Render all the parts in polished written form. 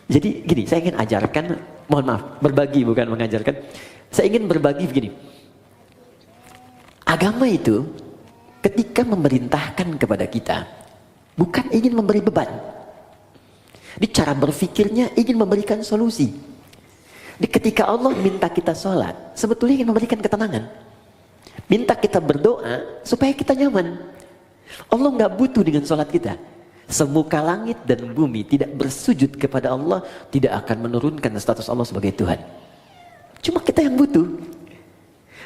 Jadi gini, saya ingin ajarkan, mohon maaf, berbagi bukan mengajarkan. Saya ingin berbagi begini. Agama itu ketika memerintahkan kepada kita, bukan ingin memberi beban. Di cara berfikirnya ingin memberikan solusi. Di ketika Allah minta kita sholat, sebetulnya ingin memberikan ketenangan. Minta kita berdoa supaya kita nyaman. Allah nggak butuh dengan sholat kita. Semuka langit dan bumi tidak bersujud kepada Allah, tidak akan menurunkan status Allah sebagai Tuhan. Cuma kita yang butuh.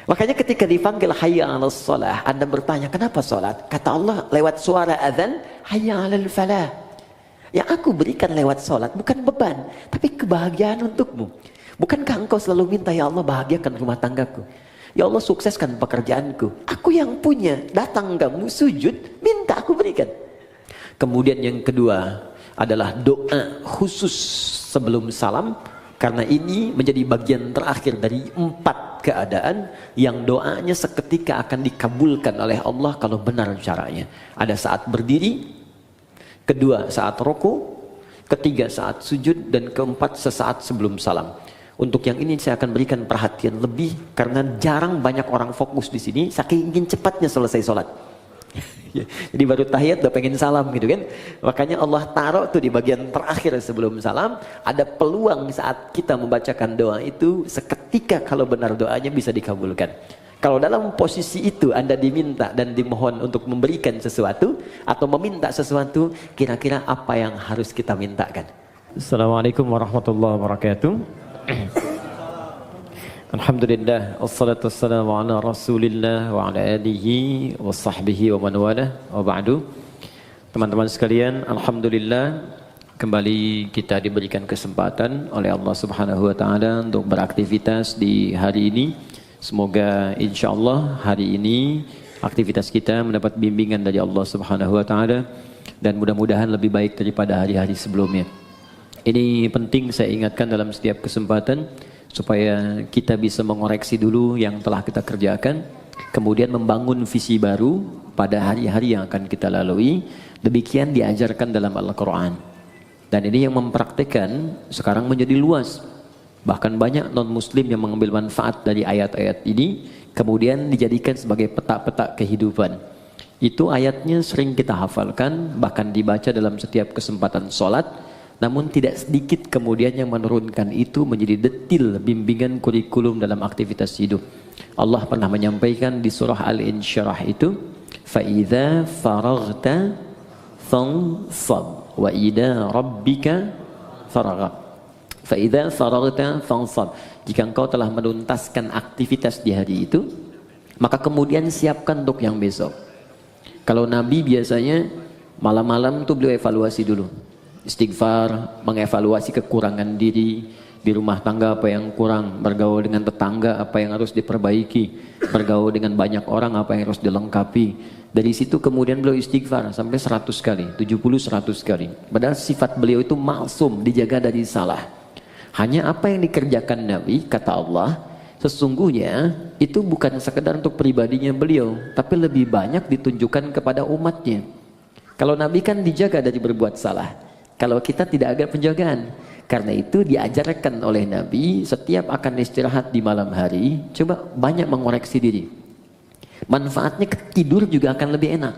Makanya ketika dipanggil hayya 'alas shalah, Anda bertanya, kenapa sholat? Kata Allah lewat suara azan, hayya 'alal falah. Yang aku berikan lewat sholat bukan beban, tapi kebahagiaan untukmu. Bukankah engkau selalu minta, ya Allah bahagiakan rumah tanggaku, ya Allah sukseskan pekerjaanku. Aku yang punya, datang kamu sujud, minta aku berikan. Kemudian yang kedua adalah doa khusus sebelum salam, karena ini menjadi bagian terakhir dari 4 keadaan yang doanya seketika akan dikabulkan oleh Allah kalau benar caranya. Ada saat berdiri, kedua saat ruku, ketiga saat sujud, dan keempat sesaat sebelum salam. Untuk yang ini saya akan berikan perhatian lebih karena jarang banyak orang fokus di sini, saking ingin cepatnya selesai sholat. Jadi baru tahiyat udah pengen salam gitu kan. Makanya Allah taruh tuh di bagian terakhir sebelum salam, ada peluang saat kita membacakan doa itu seketika kalau benar doanya bisa dikabulkan. Kalau dalam posisi itu Anda diminta dan dimohon untuk memberikan sesuatu atau meminta sesuatu, kira-kira apa yang harus kita mintakan? Assalamualaikum warahmatullahi wabarakatuh. Alhamdulillah, wassalatu wassalamu ala rasulillah wa ala alihi wa sahbihi wa man walah, wa ba'du. Teman-teman sekalian, alhamdulillah kembali kita diberikan kesempatan oleh Allah Subhanahu wa taala untuk beraktivitas di hari ini. Semoga insyaallah hari ini aktivitas kita mendapat bimbingan dari Allah Subhanahu wa taala dan mudah-mudahan lebih baik daripada hari-hari sebelumnya. Ini penting saya ingatkan dalam setiap kesempatan supaya kita bisa mengoreksi dulu yang telah kita kerjakan, kemudian membangun visi baru pada hari-hari yang akan kita lalui. Demikian diajarkan dalam Al-Quran. Dan ini yang mempraktikkan sekarang menjadi luas. Bahkan banyak non-muslim yang mengambil manfaat dari ayat-ayat ini, kemudian dijadikan sebagai peta-peta kehidupan. Itu ayatnya sering kita hafalkan, bahkan dibaca dalam setiap kesempatan sholat. Namun tidak sedikit kemudian yang menurunkan itu menjadi detil bimbingan kurikulum dalam aktivitas hidup. Allah pernah menyampaikan di surah Al-Insyirah itu, فَإِذَا فَرَغْتَ فَانْصَبْ وَإِلَى رَبِّكَ فَرَغَبْ. فَإِذَا فَرَغْتَ فَانْصَبْ. Jika engkau telah menuntaskan aktivitas di hari itu, maka kemudian siapkan untuk yang besok. Kalau Nabi biasanya malam-malam tuh beliau evaluasi dulu. Istighfar, mengevaluasi kekurangan diri di rumah tangga, apa yang kurang, bergaul dengan tetangga apa yang harus diperbaiki, bergaul dengan banyak orang apa yang harus dilengkapi. Dari situ kemudian beliau istighfar sampai 100 kali, 70-100 kali. Padahal sifat beliau itu maksum, dijaga dari salah. Hanya apa yang dikerjakan Nabi, kata Allah, sesungguhnya itu bukan sekedar untuk pribadinya beliau, tapi lebih banyak ditunjukkan kepada umatnya. Kalau Nabi kan dijaga dari berbuat salah, kalau kita tidak ada penjagaan. Karena itu diajarkan oleh Nabi setiap akan istirahat di malam hari, coba banyak mengoreksi diri. Manfaatnya tidur juga akan lebih enak.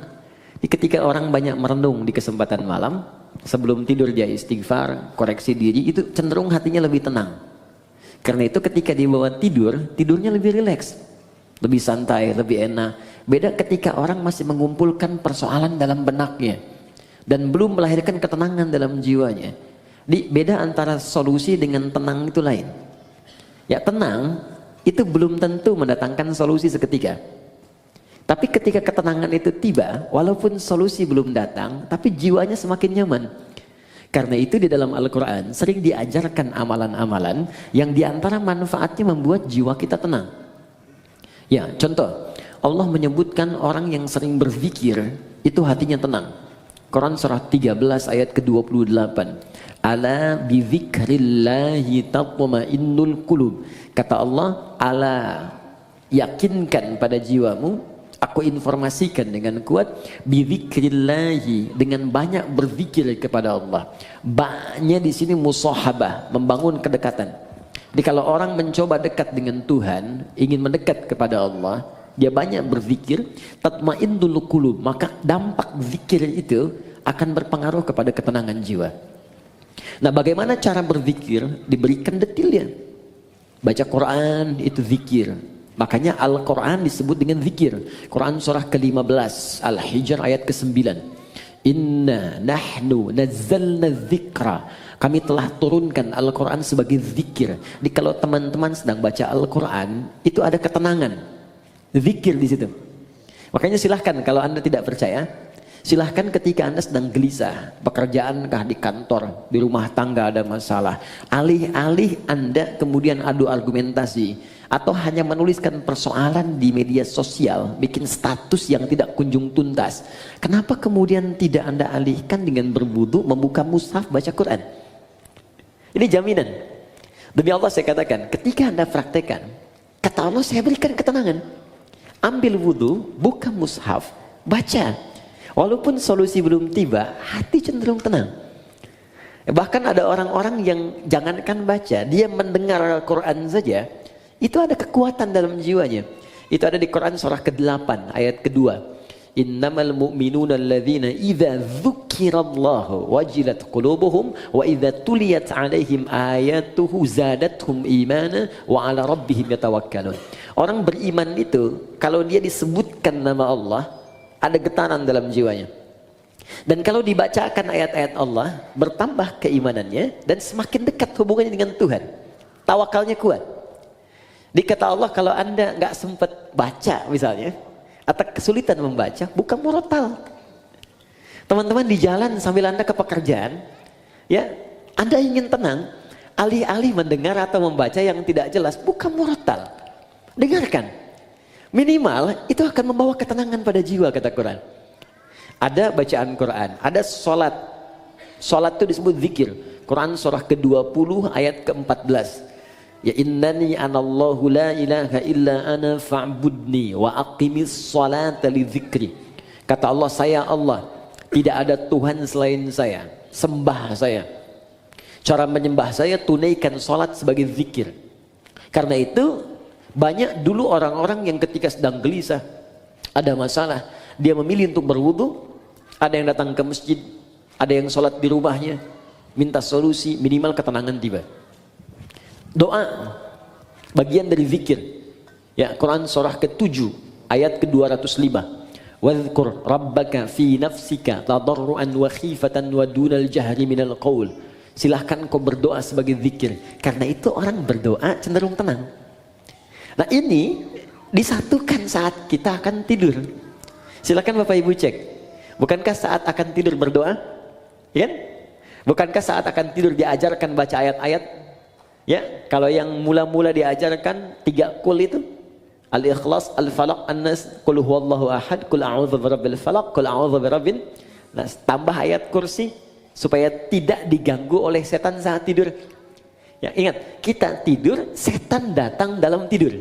Ketika orang banyak merenung di kesempatan malam, sebelum tidur dia istighfar, koreksi diri, itu cenderung hatinya lebih tenang. Karena itu ketika dibawa tidur, tidurnya lebih rileks, lebih santai, lebih enak. Beda ketika orang masih mengumpulkan persoalan dalam benaknya dan belum melahirkan ketenangan dalam jiwanya. Beda antara solusi dengan tenang itu lain. Ya tenang itu belum tentu mendatangkan solusi seketika. Tapi ketika ketenangan itu tiba, walaupun solusi belum datang, tapi jiwanya semakin nyaman. Karena itu di dalam Al-Quran sering diajarkan amalan-amalan yang diantara manfaatnya membuat jiwa kita tenang. Ya contoh, Allah menyebutkan orang yang sering berzikir itu hatinya tenang. Quran surah 13 ayat ke-28. Ala bizikrillahi tatma'innul qulub. Kata Allah, ala yakinkan pada jiwamu aku informasikan dengan kuat, bidzikrillahi, dengan banyak berzikir kepada Allah. Ba-nya di sini musahabah, membangun kedekatan. Jadi kalau orang mencoba dekat dengan Tuhan, ingin mendekat kepada Allah, dia banyak berzikir, tatmainnul qulub, maka dampak zikir itu akan berpengaruh kepada ketenangan jiwa. Nah, bagaimana cara berzikir? Diberikan detailnya. Baca Quran itu zikir. Makanya Al-Quran disebut dengan zikir. Quran surah ke-15 Al-Hijr ayat ke-9. Inna nahnu nazzalna dzikra. Kami telah turunkan Al-Quran sebagai zikir. Jadi kalau teman-teman sedang baca Al-Quran, itu ada ketenangan. Zikir di situ. Makanya silahkan kalau Anda tidak percaya, silahkan ketika Anda sedang gelisah, pekerjaankah di kantor, di rumah tangga ada masalah, alih-alih Anda kemudian adu argumentasi, atau hanya menuliskan persoalan di media sosial, bikin status yang tidak kunjung tuntas, kenapa kemudian tidak Anda alihkan dengan berwudu, membuka mushaf, baca Quran? Ini jaminan. Demi Allah saya katakan, ketika Anda praktekkan, kata Allah saya berikan ketenangan. Ambil wudu, buka mushaf, baca. Walaupun solusi belum tiba, hati cenderung tenang. Bahkan ada orang-orang yang jangankan baca, dia mendengar Al-Quran saja, itu ada kekuatan dalam jiwanya. Itu ada di Quran surah ke-8 ayat kedua. Innamal mu'minuna alladzina idza dzukirallahu wajilat qulubuhum wa idza tuliyat 'alaihim ayatuhu zadatuhum imana wa 'ala rabbihim yatawakkalun. Orang beriman itu kalau dia disebutkan nama Allah, ada getaran dalam jiwanya. Dan kalau dibacakan ayat-ayat Allah, bertambah keimanannya dan semakin dekat hubungannya dengan Tuhan. Tawakalnya kuat. Dikata Allah, kalau Anda nggak sempat baca misalnya, atau kesulitan membaca, buka murotal. Teman-teman di jalan sambil Anda ke pekerjaan, ya, Anda ingin tenang, alih-alih mendengar atau membaca yang tidak jelas, buka murotal. Dengarkan. Minimal itu akan membawa ketenangan pada jiwa, kata Quran. Ada bacaan Quran, ada sholat. Sholat itu disebut zikir. Quran surah ke-20 ayat ke-14. Ya innani anallahu la ilaha illa ana fa'budni wa aqimis salata li dzikri. Kata Allah, saya Allah, tidak ada Tuhan selain saya, sembah saya. Cara menyembah saya, tunaikan salat sebagai zikir. Karena itu banyak dulu orang-orang yang ketika sedang gelisah, ada masalah, dia memilih untuk berwudu, ada yang datang ke masjid, ada yang sholat di rumahnya, minta solusi, minimal ketenangan tiba. Doa bagian dari zikir. Ya, Quran surah ke-7 ayat ke-205. Wadhkur rabbaka fi nafsika tadarruan wa khifatan wa dunal jahri minal qaul. Silahkan kau berdoa sebagai zikir. Karena itu orang berdoa cenderung tenang. Nah, ini disatukan saat kita akan tidur. Silakan Bapak Ibu cek. Bukankah saat akan tidur berdoa? Ya kan? Bukankah saat akan tidur diajarkan baca ayat-ayat? Ya, kalau yang mula-mula diajarkan 3 kul itu, Al-Ikhlas, Al-Falaq, An-Nas, Qul huwallahu ahad, Qul a'udzu birabbil falaq, Qul a'udzu birabbin nas. Tambah ayat kursi supaya tidak diganggu oleh setan saat tidur. Ya, ingat, kita tidur, setan datang dalam tidur.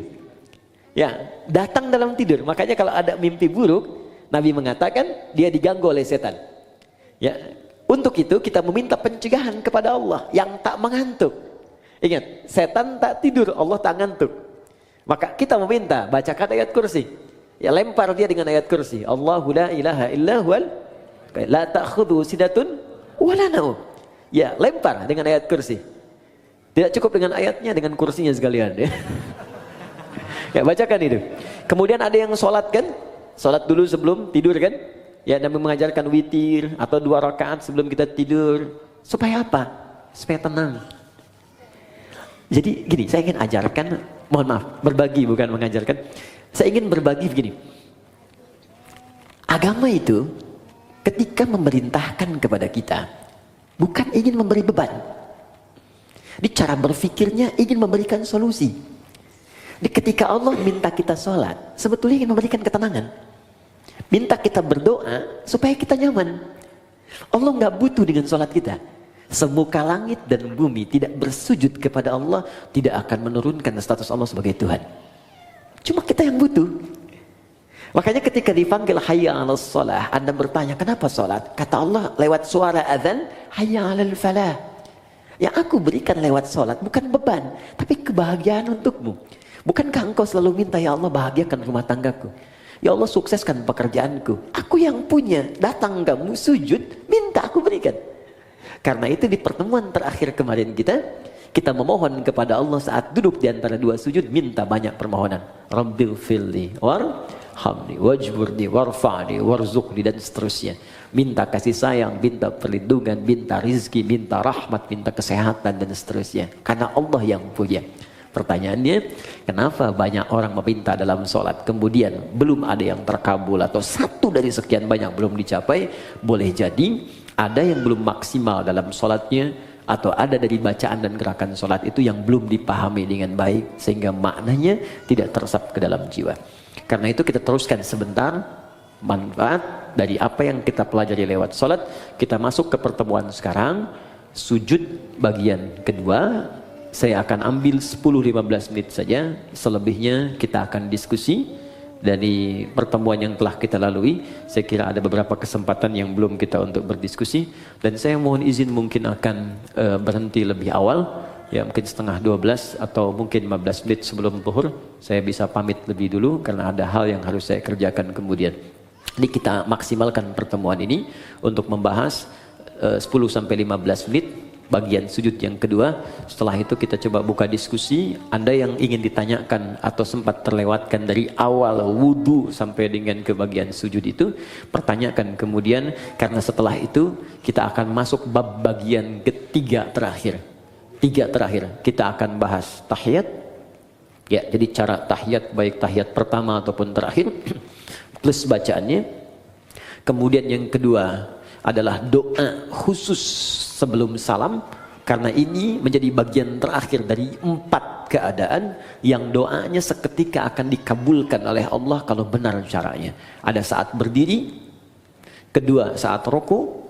Ya, datang dalam tidur. Makanya kalau ada mimpi buruk, Nabi mengatakan dia diganggu oleh setan. Ya, untuk itu kita meminta pencegahan kepada Allah yang tak mengantuk. Ingat, setan tak tidur, Allah tak ngantuk. Maka kita meminta, bacakan ayat kursi. Ya, lempar dia dengan ayat kursi. Allahu la ilaha illa huwal la ta'khudhu sidatun wala naum. Ya, lempar dengan ayat kursi. Tidak cukup dengan ayatnya, dengan kursinya sekalian. Ya, ya, bacakan itu. Kemudian ada yang sholat kan? Sholat dulu sebelum tidur kan? Ya, Nabi mengajarkan witir atau 2 rakaat sebelum kita tidur. Supaya apa? Supaya tenang. Jadi gini, saya ingin ajarkan, mohon maaf, berbagi bukan mengajarkan. Saya ingin berbagi begini. Agama itu ketika memerintahkan kepada kita, bukan ingin memberi beban. Di cara berfikirnya ingin memberikan solusi. Di ketika Allah minta kita sholat, sebetulnya ingin memberikan ketenangan. Minta kita berdoa supaya kita nyaman. Allah nggak butuh dengan sholat kita. Semuka langit dan bumi tidak bersujud kepada Allah, tidak akan menurunkan status Allah sebagai Tuhan. Cuma kita yang butuh. Makanya ketika dipanggil hayya 'alas shalah, Anda bertanya, kenapa salat? Kata Allah lewat suara azan, hayya 'alal falah. Yang aku berikan lewat salat bukan beban, tapi kebahagiaan untukmu. Bukankah engkau selalu minta, ya Allah bahagiakan rumah tanggaku, ya Allah sukseskan pekerjaanku. Aku yang punya, datang kamu sujud, minta aku berikan. Karena itu di pertemuan terakhir kemarin kita memohon kepada Allah saat duduk di antara dua sujud, minta banyak permohonan. Rabbil filli warhamni wajburni warfa'ni warzuqni, dan seterusnya. Minta kasih sayang, minta perlindungan, minta rizki, minta rahmat, minta kesehatan, dan seterusnya. Karena Allah yang punya. Pertanyaannya, kenapa banyak orang meminta dalam sholat kemudian belum ada yang terkabul, atau satu dari sekian banyak belum dicapai? Boleh jadi ada yang belum maksimal dalam sholatnya, atau ada dari bacaan dan gerakan sholat itu yang belum dipahami dengan baik, sehingga maknanya tidak teresap ke dalam jiwa. Karena itu kita teruskan sebentar manfaat dari apa yang kita pelajari lewat sholat. Kita masuk ke pertemuan sekarang, sujud bagian kedua. Saya akan ambil 10-15 menit saja, selebihnya kita akan diskusi dari pertemuan yang telah kita lalui. Saya kira ada beberapa kesempatan yang belum kita untuk berdiskusi, dan saya mohon izin mungkin akan berhenti lebih awal, ya mungkin setengah 12 atau mungkin 15 menit sebelum zuhur. Saya bisa pamit lebih dulu karena ada hal yang harus saya kerjakan kemudian. Jadi kita maksimalkan pertemuan ini untuk membahas 10-15 menit bagian sujud yang kedua. Setelah itu kita coba buka diskusi. Anda yang ingin ditanyakan atau sempat terlewatkan dari awal wudhu sampai dengan ke bagian sujud itu, pertanyakan kemudian, karena setelah itu kita akan masuk bab bagian ketiga terakhir. Tiga terakhir kita akan bahas tahiyat, ya, jadi cara tahiyat baik tahiyat pertama ataupun terakhir plus bacaannya. Kemudian yang kedua adalah doa khusus sebelum salam, karena ini menjadi bagian terakhir dari 4 keadaan yang doanya seketika akan dikabulkan oleh Allah kalau benar caranya. Ada saat berdiri, kedua saat rukuk,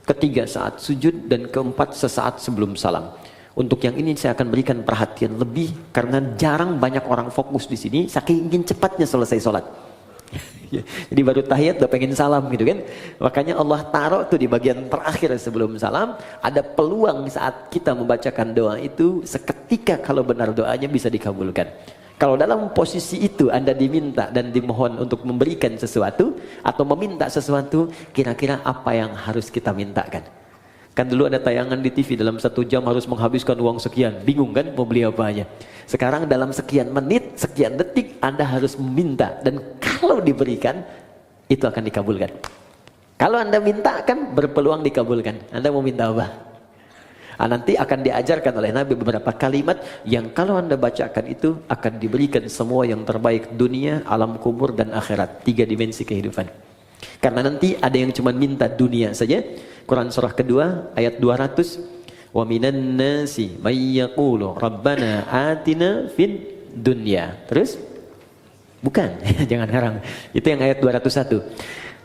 ketiga saat sujud, dan keempat sesaat sebelum salam. Untuk yang ini saya akan berikan perhatian lebih karena jarang banyak orang fokus di sini, saking ingin cepatnya selesai sholat. Jadi baru tahiyat udah pengen salam gitu kan. Makanya Allah taruh tuh di bagian terakhir sebelum salam, ada peluang saat kita membacakan doa itu seketika kalau benar doanya bisa dikabulkan. Kalau dalam posisi itu Anda diminta dan dimohon untuk memberikan sesuatu atau meminta sesuatu, kira-kira apa yang harus kita mintakan? Kan dulu ada tayangan di TV dalam 1 jam harus menghabiskan uang sekian, bingung kan mau beli apa aja. Sekarang dalam sekian menit, sekian detik Anda harus meminta, dan kalau diberikan itu akan dikabulkan. Kalau Anda minta kan berpeluang dikabulkan. Anda mau minta apa? Nanti akan diajarkan oleh Nabi beberapa kalimat yang kalau Anda bacakan itu akan diberikan semua yang terbaik dunia, alam kubur, dan akhirat. 3 dimensi kehidupan. Karena nanti ada yang cuma minta dunia saja. Quran surah kedua ayat 200, wa minan nasi may yaqulu rabbana atina fid dunya. Terus bukan jangan harang, itu yang ayat 201.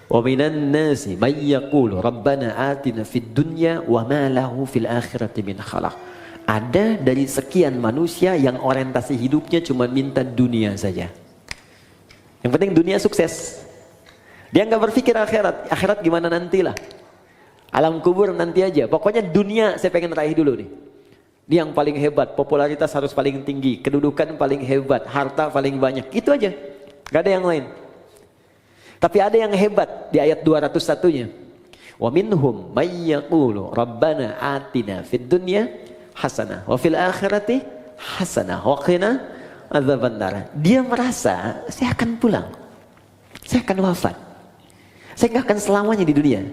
Wa minan nasi may yaqulu rabbana atina fid dunya wa ma lahu fil akhirati min khalaq. Ada dari sekian manusia yang orientasi hidupnya cuma minta dunia saja. Yang penting dunia sukses. Dia nggak berpikir akhirat. Akhirat gimana nantilah. Alam kubur nanti aja. Pokoknya dunia saya pengen raih dulu nih. Dia yang paling hebat, popularitas harus paling tinggi, kedudukan paling hebat, harta paling banyak. Itu aja. Gak ada yang lain. Tapi ada yang hebat di ayat 201-nya. Wa minhum may yaqulu rabbana atina fid dunya hasanah wa fil akhirati hasanah wa qina adzabannar. Dia merasa saya akan pulang. Saya akan wafat. Saya nggak akan selamanya di dunia.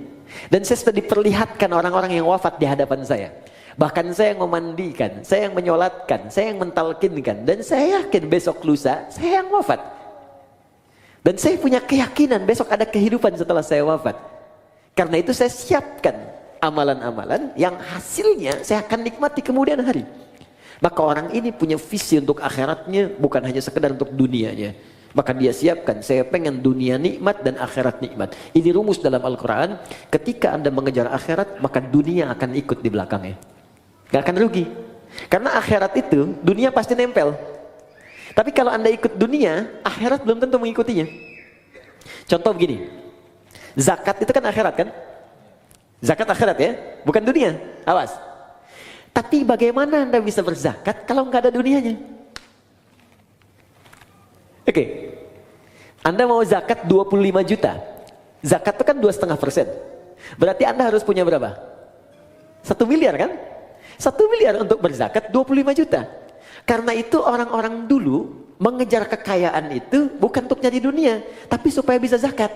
Dan saya sudah diperlihatkan orang-orang yang wafat di hadapan saya. Bahkan saya yang memandikan, saya yang menyolatkan, saya yang mentalkinkan. Dan saya yakin besok lusa, saya yang wafat. Dan saya punya keyakinan besok ada kehidupan setelah saya wafat. Karena itu saya siapkan amalan-amalan yang hasilnya saya akan nikmati kemudian hari. Maka orang ini punya visi untuk akhiratnya, bukan hanya sekedar untuk dunianya. Maka dia siapkan, saya pengen dunia nikmat dan akhirat nikmat. Ini rumus dalam Al-Quran. Ketika Anda mengejar akhirat, maka dunia akan ikut di belakangnya. Gak akan rugi. Karena akhirat itu, dunia pasti nempel. Tapi kalau Anda ikut dunia, akhirat belum tentu mengikutinya. Contoh begini, zakat itu kan akhirat kan? Zakat akhirat ya, bukan dunia. Awas. Tapi bagaimana Anda bisa berzakat kalau nggak ada dunianya? Oke. Anda mau zakat 25 juta. Zakat itu kan 2,5%. Berarti Anda harus punya berapa? 1 miliar kan? 1 miliar untuk berzakat 25 juta. Karena itu orang-orang dulu mengejar kekayaan itu bukan untuk nyari dunia, tapi supaya bisa zakat.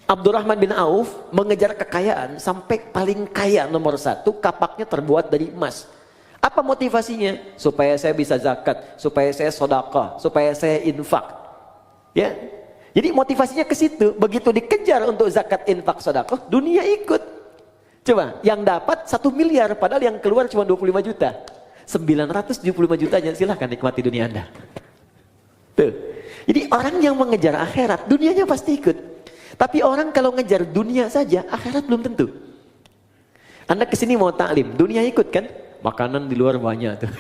Abdurrahman bin Auf mengejar kekayaan sampai paling kaya nomor 1, kapaknya terbuat dari emas. Apa motivasinya? Supaya saya bisa zakat, supaya saya sedekah, supaya saya infak. Ya. Jadi motivasinya ke situ. Begitu dikejar untuk zakat, infak, sedekah, dunia ikut. Coba, yang dapat 1 miliar padahal yang keluar cuma 25 juta. 975 jutanya silahkan nikmati dunia Anda. Tuh. Jadi orang yang mengejar akhirat, dunianya pasti ikut. Tapi orang kalau ngejar dunia saja, akhirat belum tentu. Anda kesini mau taklim, dunia ikut kan? Makanan di luar banyak tuh.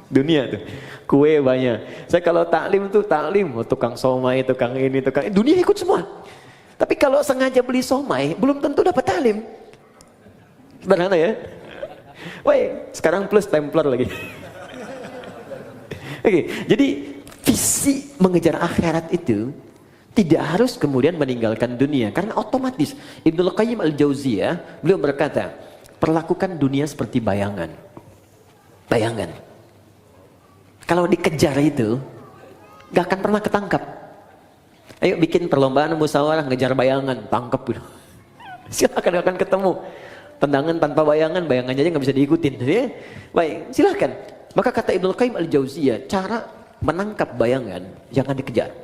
Dunia tuh, kue banyak. Saya kalau taklim tuh taklim, tukang somai, tukang ini, tukang ini, dunia ikut semua. Tapi kalau sengaja beli somai, belum tentu dapat taklim. Sederhana ya. Woi, sekarang plus templar lagi. Oke, jadi visi mengejar akhirat itu tidak harus kemudian meninggalkan dunia, karena otomatis. Ibnu Qayyim al-Jauziyah beliau berkata, perlakukan dunia seperti bayangan. Bayangan. Kalau dikejar itu, gak akan pernah ketangkap. Ayo bikin perlombaan musyawarah ngejar bayangan, tangkap gitu. Silakan akan ketemu. Tendangan tanpa bayangan, bayangannya aja nggak bisa diikutin. Ya? Baik, silahkan. Maka kata Ibnu Qayyim al-Jauziyah, cara menangkap bayangan jangan dikejar.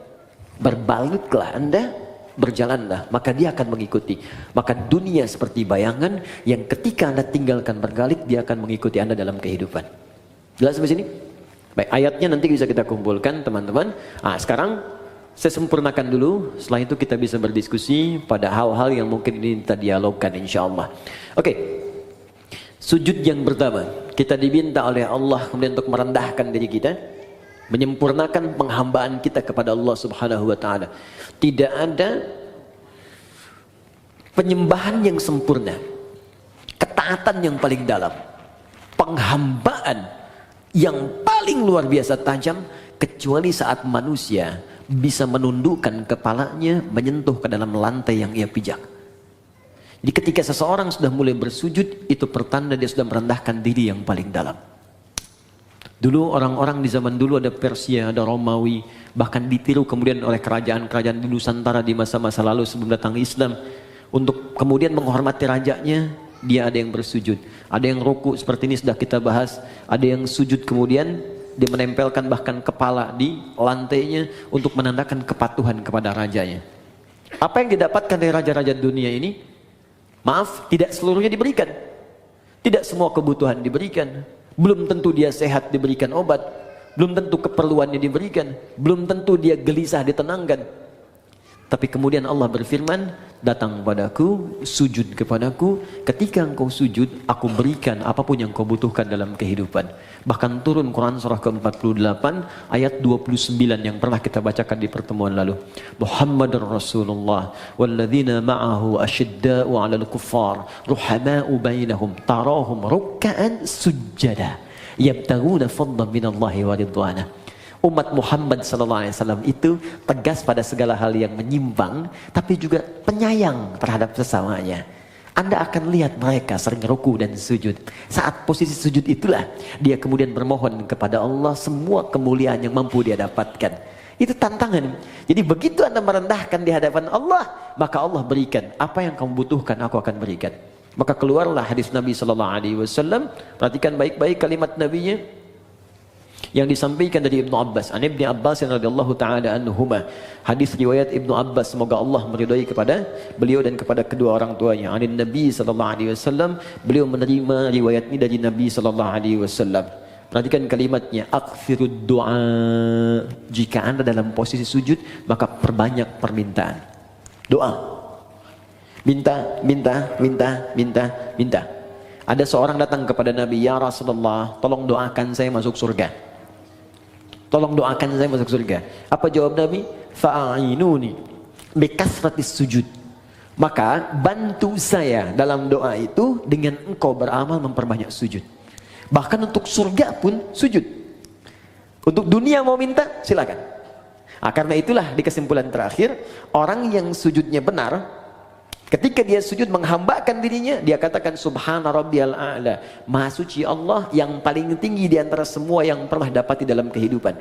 Berbalutlah Anda, berjalanlah, maka dia akan mengikuti. Maka dunia seperti bayangan yang ketika Anda tinggalkan bergalit, dia akan mengikuti Anda dalam kehidupan. Jelas sampai sini? Baik, ayatnya nanti bisa kita kumpulkan teman-teman. Sekarang saya sempurnakan dulu, setelah itu kita bisa berdiskusi pada hal-hal yang mungkin ini kita dialogkan insyaAllah. Oke, sujud yang pertama, kita diminta oleh Allah kemudian untuk merendahkan diri kita, menyempurnakan penghambaan kita kepada Allah Subhanahu wa Ta'ala. Tidak ada penyembahan yang sempurna, ketaatan yang paling dalam, penghambaan yang paling luar biasa tajam, kecuali saat manusia bisa menundukkan kepalanya menyentuh ke dalam lantai yang ia pijak. Jadi ketika seseorang sudah mulai bersujud, itu pertanda dia sudah merendahkan diri yang paling dalam. Dulu orang-orang di zaman dulu ada Persia, ada Romawi, bahkan ditiru kemudian oleh kerajaan-kerajaan di Nusantara di masa-masa lalu sebelum datang Islam. Untuk kemudian menghormati rajanya, dia ada yang bersujud, ada yang ruku seperti ini sudah kita bahas, ada yang sujud kemudian dia menempelkan bahkan kepala di lantainya untuk menandakan kepatuhan kepada rajanya. Apa yang didapatkan dari raja-raja dunia ini? Maaf, tidak seluruhnya diberikan. Tidak semua kebutuhan diberikan. Belum tentu dia sehat diberikan obat. Belum tentu keperluannya diberikan. Belum tentu dia gelisah ditenangkan. Tapi kemudian Allah berfirman, datang padaku, sujud kepadaku, ketika engkau sujud, aku berikan apapun yang kau butuhkan dalam kehidupan. Bahkan turun Quran surah ke-48 ayat 29 yang pernah kita bacakan di pertemuan lalu. Muhammadur Rasulullah walladzina ma'ahu asyidda'u 'alal kuffar ruhama'u bainahum tarahum ruk'an sujjada yabtaghuna fadlan minallahi wa ridwana. Umat Muhammad SAW itu tegas pada segala hal yang menyimpang, tapi juga penyayang terhadap sesamanya. Anda akan lihat mereka sering ruku dan sujud. Saat posisi sujud itulah dia kemudian bermohon kepada Allah semua kemuliaan yang mampu dia dapatkan. Itu tantangan. Jadi begitu Anda merendahkan di hadapan Allah, maka Allah berikan apa yang kamu butuhkan, aku akan berikan. Maka keluarlah hadis Nabi SAW. Perhatikan baik-baik kalimat Nabinya yang disampaikan dari Ibnu Abbas. An Ibnu Abbas radhiyallahu taala anhuma. Hadis riwayat Ibnu Abbas, semoga Allah meridai kepada beliau dan kepada kedua orang tuanya. An Nabi sallallahu alaihi wasallam, beliau menerima riwayat ini dari Nabi sallallahu alaihi wasallam. Perhatikan kalimatnya, aktsirud du'a. Jika Anda dalam posisi sujud, maka perbanyak permintaan. Doa. Minta, minta, minta, minta, minta. Ada seorang datang kepada Nabi, ya Rasulullah, tolong doakan saya masuk surga. Tolong doakan saya masuk surga. Apa jawab Nabi? Fa'inuni, bikasratis sujud. Maka bantu saya dalam doa itu dengan engkau beramal memperbanyak sujud. Bahkan untuk surga pun sujud. Untuk dunia mau minta, silakan. Karena itulah di kesimpulan terakhir, orang yang sujudnya benar, ketika dia sujud menghambakan dirinya, dia katakan subhana rabbiyal a'la, maha suci Allah yang paling tinggi di antara semua yang pernah dapati dalam kehidupan.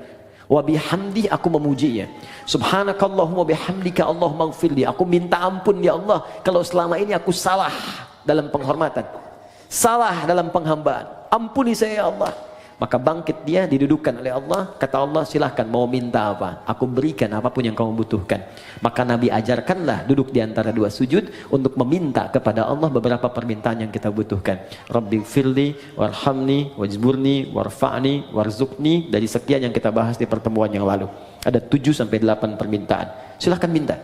Wa bihamdi, aku memujinya. Subhanakallahumma bihamdika Allahumma ighfirli, aku minta ampun ya Allah kalau selama ini aku salah dalam penghormatan, salah dalam penghambaan, ampuni saya ya Allah. Maka bangkit dia, didudukkan oleh Allah. Kata Allah, silahkan mau minta apa, aku berikan apapun yang kamu butuhkan. Maka Nabi ajarkanlah duduk di antara dua sujud untuk meminta kepada Allah beberapa permintaan yang kita butuhkan. Rabbi firli, warhamni, wajburni, warfa'ni, warzukni. Dari sekian yang kita bahas di pertemuan yang lalu, ada 7-8 permintaan. Silahkan minta.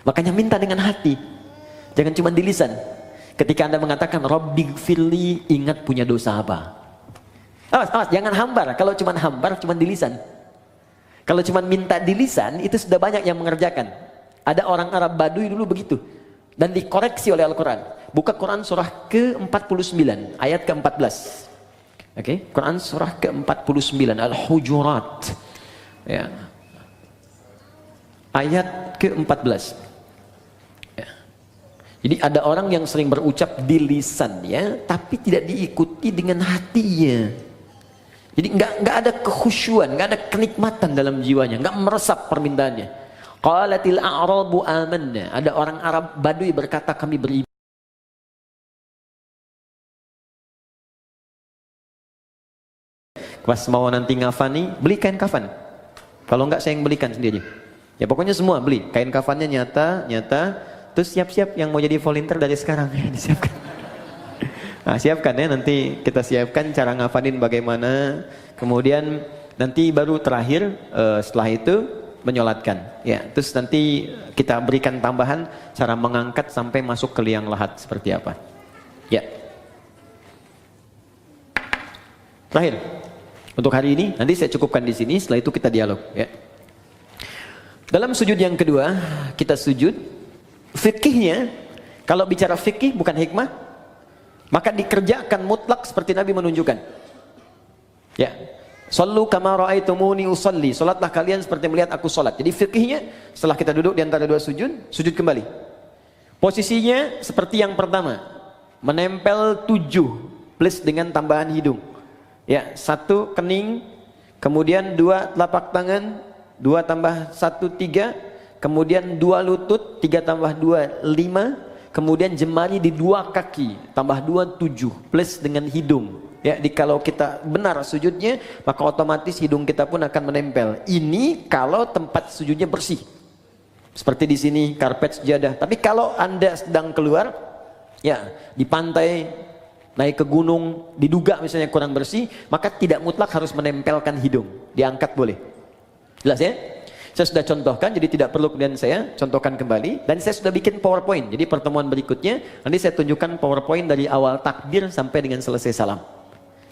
Makanya minta dengan hati, jangan cuma di lisan. Ketika Anda mengatakan Rabbi firli, ingat punya dosa apa. Awas, jangan hambar. Kalau cuma hambar, cuma di lisan. Kalau cuma minta di lisan, itu sudah banyak yang mengerjakan. Ada orang Arab Baduy dulu begitu. Dan dikoreksi oleh Al-Quran. Buka Quran surah ke-49, ayat ke-14. Oke, Quran surah ke-49, Al-Hujurat. Ya. Ayat ke-14. Ya. Jadi ada orang yang sering berucap di lisannya, tapi tidak diikuti dengan hatinya. Jadi nggak ada kekhusyuan, nggak ada kenikmatan dalam jiwanya, nggak meresap permintaannya. Qalatil a'rabu amanna. Ada orang Arab Baduy berkata, kami beriman. Pas mau nanti ngafani, beli kain kafan. Kalau nggak saya yang belikan sendiri. Ya pokoknya semua beli. Kain kafannya nyata. Terus siap-siap yang mau jadi volunteer dari sekarang ya, disiapkan. Nah, siapkan ya, nanti kita siapkan cara ngafanin bagaimana, kemudian nanti baru terakhir setelah itu menyolatkan ya, terus nanti kita berikan tambahan cara mengangkat sampai masuk ke liang lahat seperti apa ya. Terakhir untuk hari ini, nanti saya cukupkan di sini, setelah itu kita dialog ya. Dalam sujud yang kedua, kita sujud fikihnya, kalau bicara fikih bukan hikmah, maka dikerjakan mutlak seperti Nabi menunjukkan. Ya. Sallu kama ra'aitumuni usalli. Salatlah kalian seperti melihat aku salat. Jadi fikihnya, setelah kita duduk di antara dua sujud, sujud kembali. Posisinya seperti yang pertama, menempel 7 plus dengan tambahan hidung. Ya, 1 kening, kemudian 2 telapak tangan, 2 tambah 1 3, kemudian 2 lutut, 3 tambah 2 5. Kemudian jemari di 2 kaki, tambah 2 7 plus dengan hidung. Ya, kalau kita benar sujudnya, maka otomatis hidung kita pun akan menempel. Ini kalau tempat sujudnya bersih. Seperti di sini karpet sejadah. Tapi kalau Anda sedang keluar, ya di pantai, naik ke gunung, diduga misalnya kurang bersih, maka tidak mutlak harus menempelkan hidung. Diangkat boleh. Jelas ya? Saya sudah contohkan, jadi tidak perlu kemudian saya contohkan kembali. Dan saya sudah bikin PowerPoint. Jadi pertemuan berikutnya, nanti saya tunjukkan PowerPoint dari awal takbir sampai dengan selesai salam.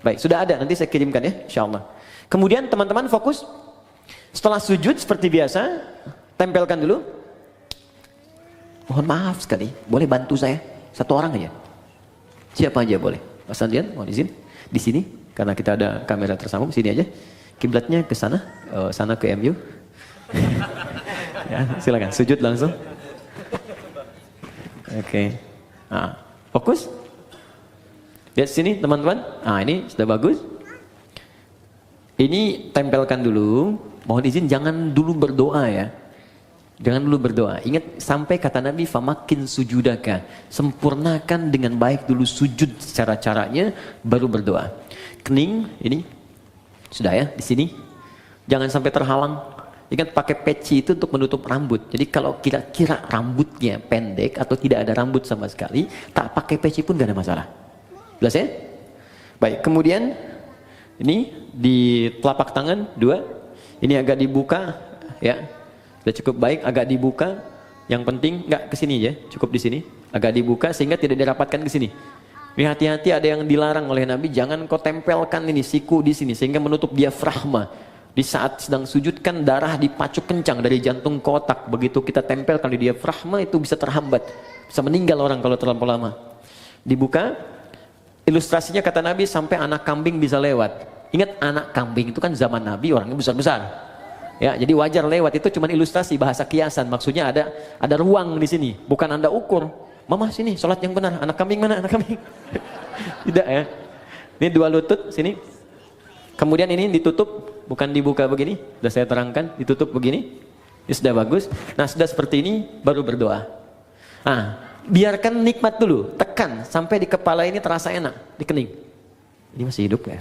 Baik, sudah ada, nanti saya kirimkan ya, insyaAllah. Kemudian teman-teman fokus. Setelah sujud seperti biasa, tempelkan dulu. Mohon maaf sekali, boleh bantu saya? 1 orang aja. Siapa aja boleh. Mas Andrian, mohon izin. Di sini, karena kita ada kamera tersambung, sini aja. Kiblatnya ke sana, sana ke MU. Ya, silakan sujud langsung. Oke. Nah, fokus. Lihat sini teman-teman. Nah, ini sudah bagus. Ini tempelkan dulu. Mohon izin jangan dulu berdoa ya. Jangan dulu berdoa. Ingat sampai kata Nabi famakin sujudaka. Sempurnakan dengan baik dulu sujud secara caranya baru berdoa. Kening ini sudah ya di sini. Jangan sampai terhalang. Ingat pakai peci itu untuk menutup rambut. Jadi kalau kira-kira rambutnya pendek atau tidak ada rambut sama sekali, tak pakai peci pun gak ada masalah. Jelas ya? Baik, kemudian ini di telapak tangan 2. Ini agak dibuka ya. Sudah cukup baik, agak dibuka. Yang penting nggak ke sini ya, cukup di sini. Agak dibuka sehingga tidak dirapatkan ke sini. Ini hati-hati, ada yang dilarang oleh Nabi, jangan kau tempelkan ini siku di sini sehingga menutup diafragma. Di saat sedang sujud kan darah dipacuk kencang dari jantung ke otak. Begitu kita tempelkan di diafragma itu bisa terhambat. Bisa meninggal orang kalau terlalu lama. Dibuka, ilustrasinya kata Nabi sampai anak kambing bisa lewat. Ingat anak kambing itu kan zaman Nabi orangnya besar-besar. Ya, jadi wajar lewat itu cuma ilustrasi bahasa kiasan. Maksudnya ada ruang di sini, bukan Anda ukur. Mama sini sholat yang benar, anak kambing mana anak kambing? Tidak ya. Ini dua lutut sini. Kemudian ini ditutup, bukan dibuka begini. Sudah saya terangkan, ditutup begini. Ini sudah bagus. Nah, sudah seperti ini baru berdoa. Nah, biarkan nikmat dulu, tekan sampai di kepala ini terasa enak, di kening. Ini masih hidup ya?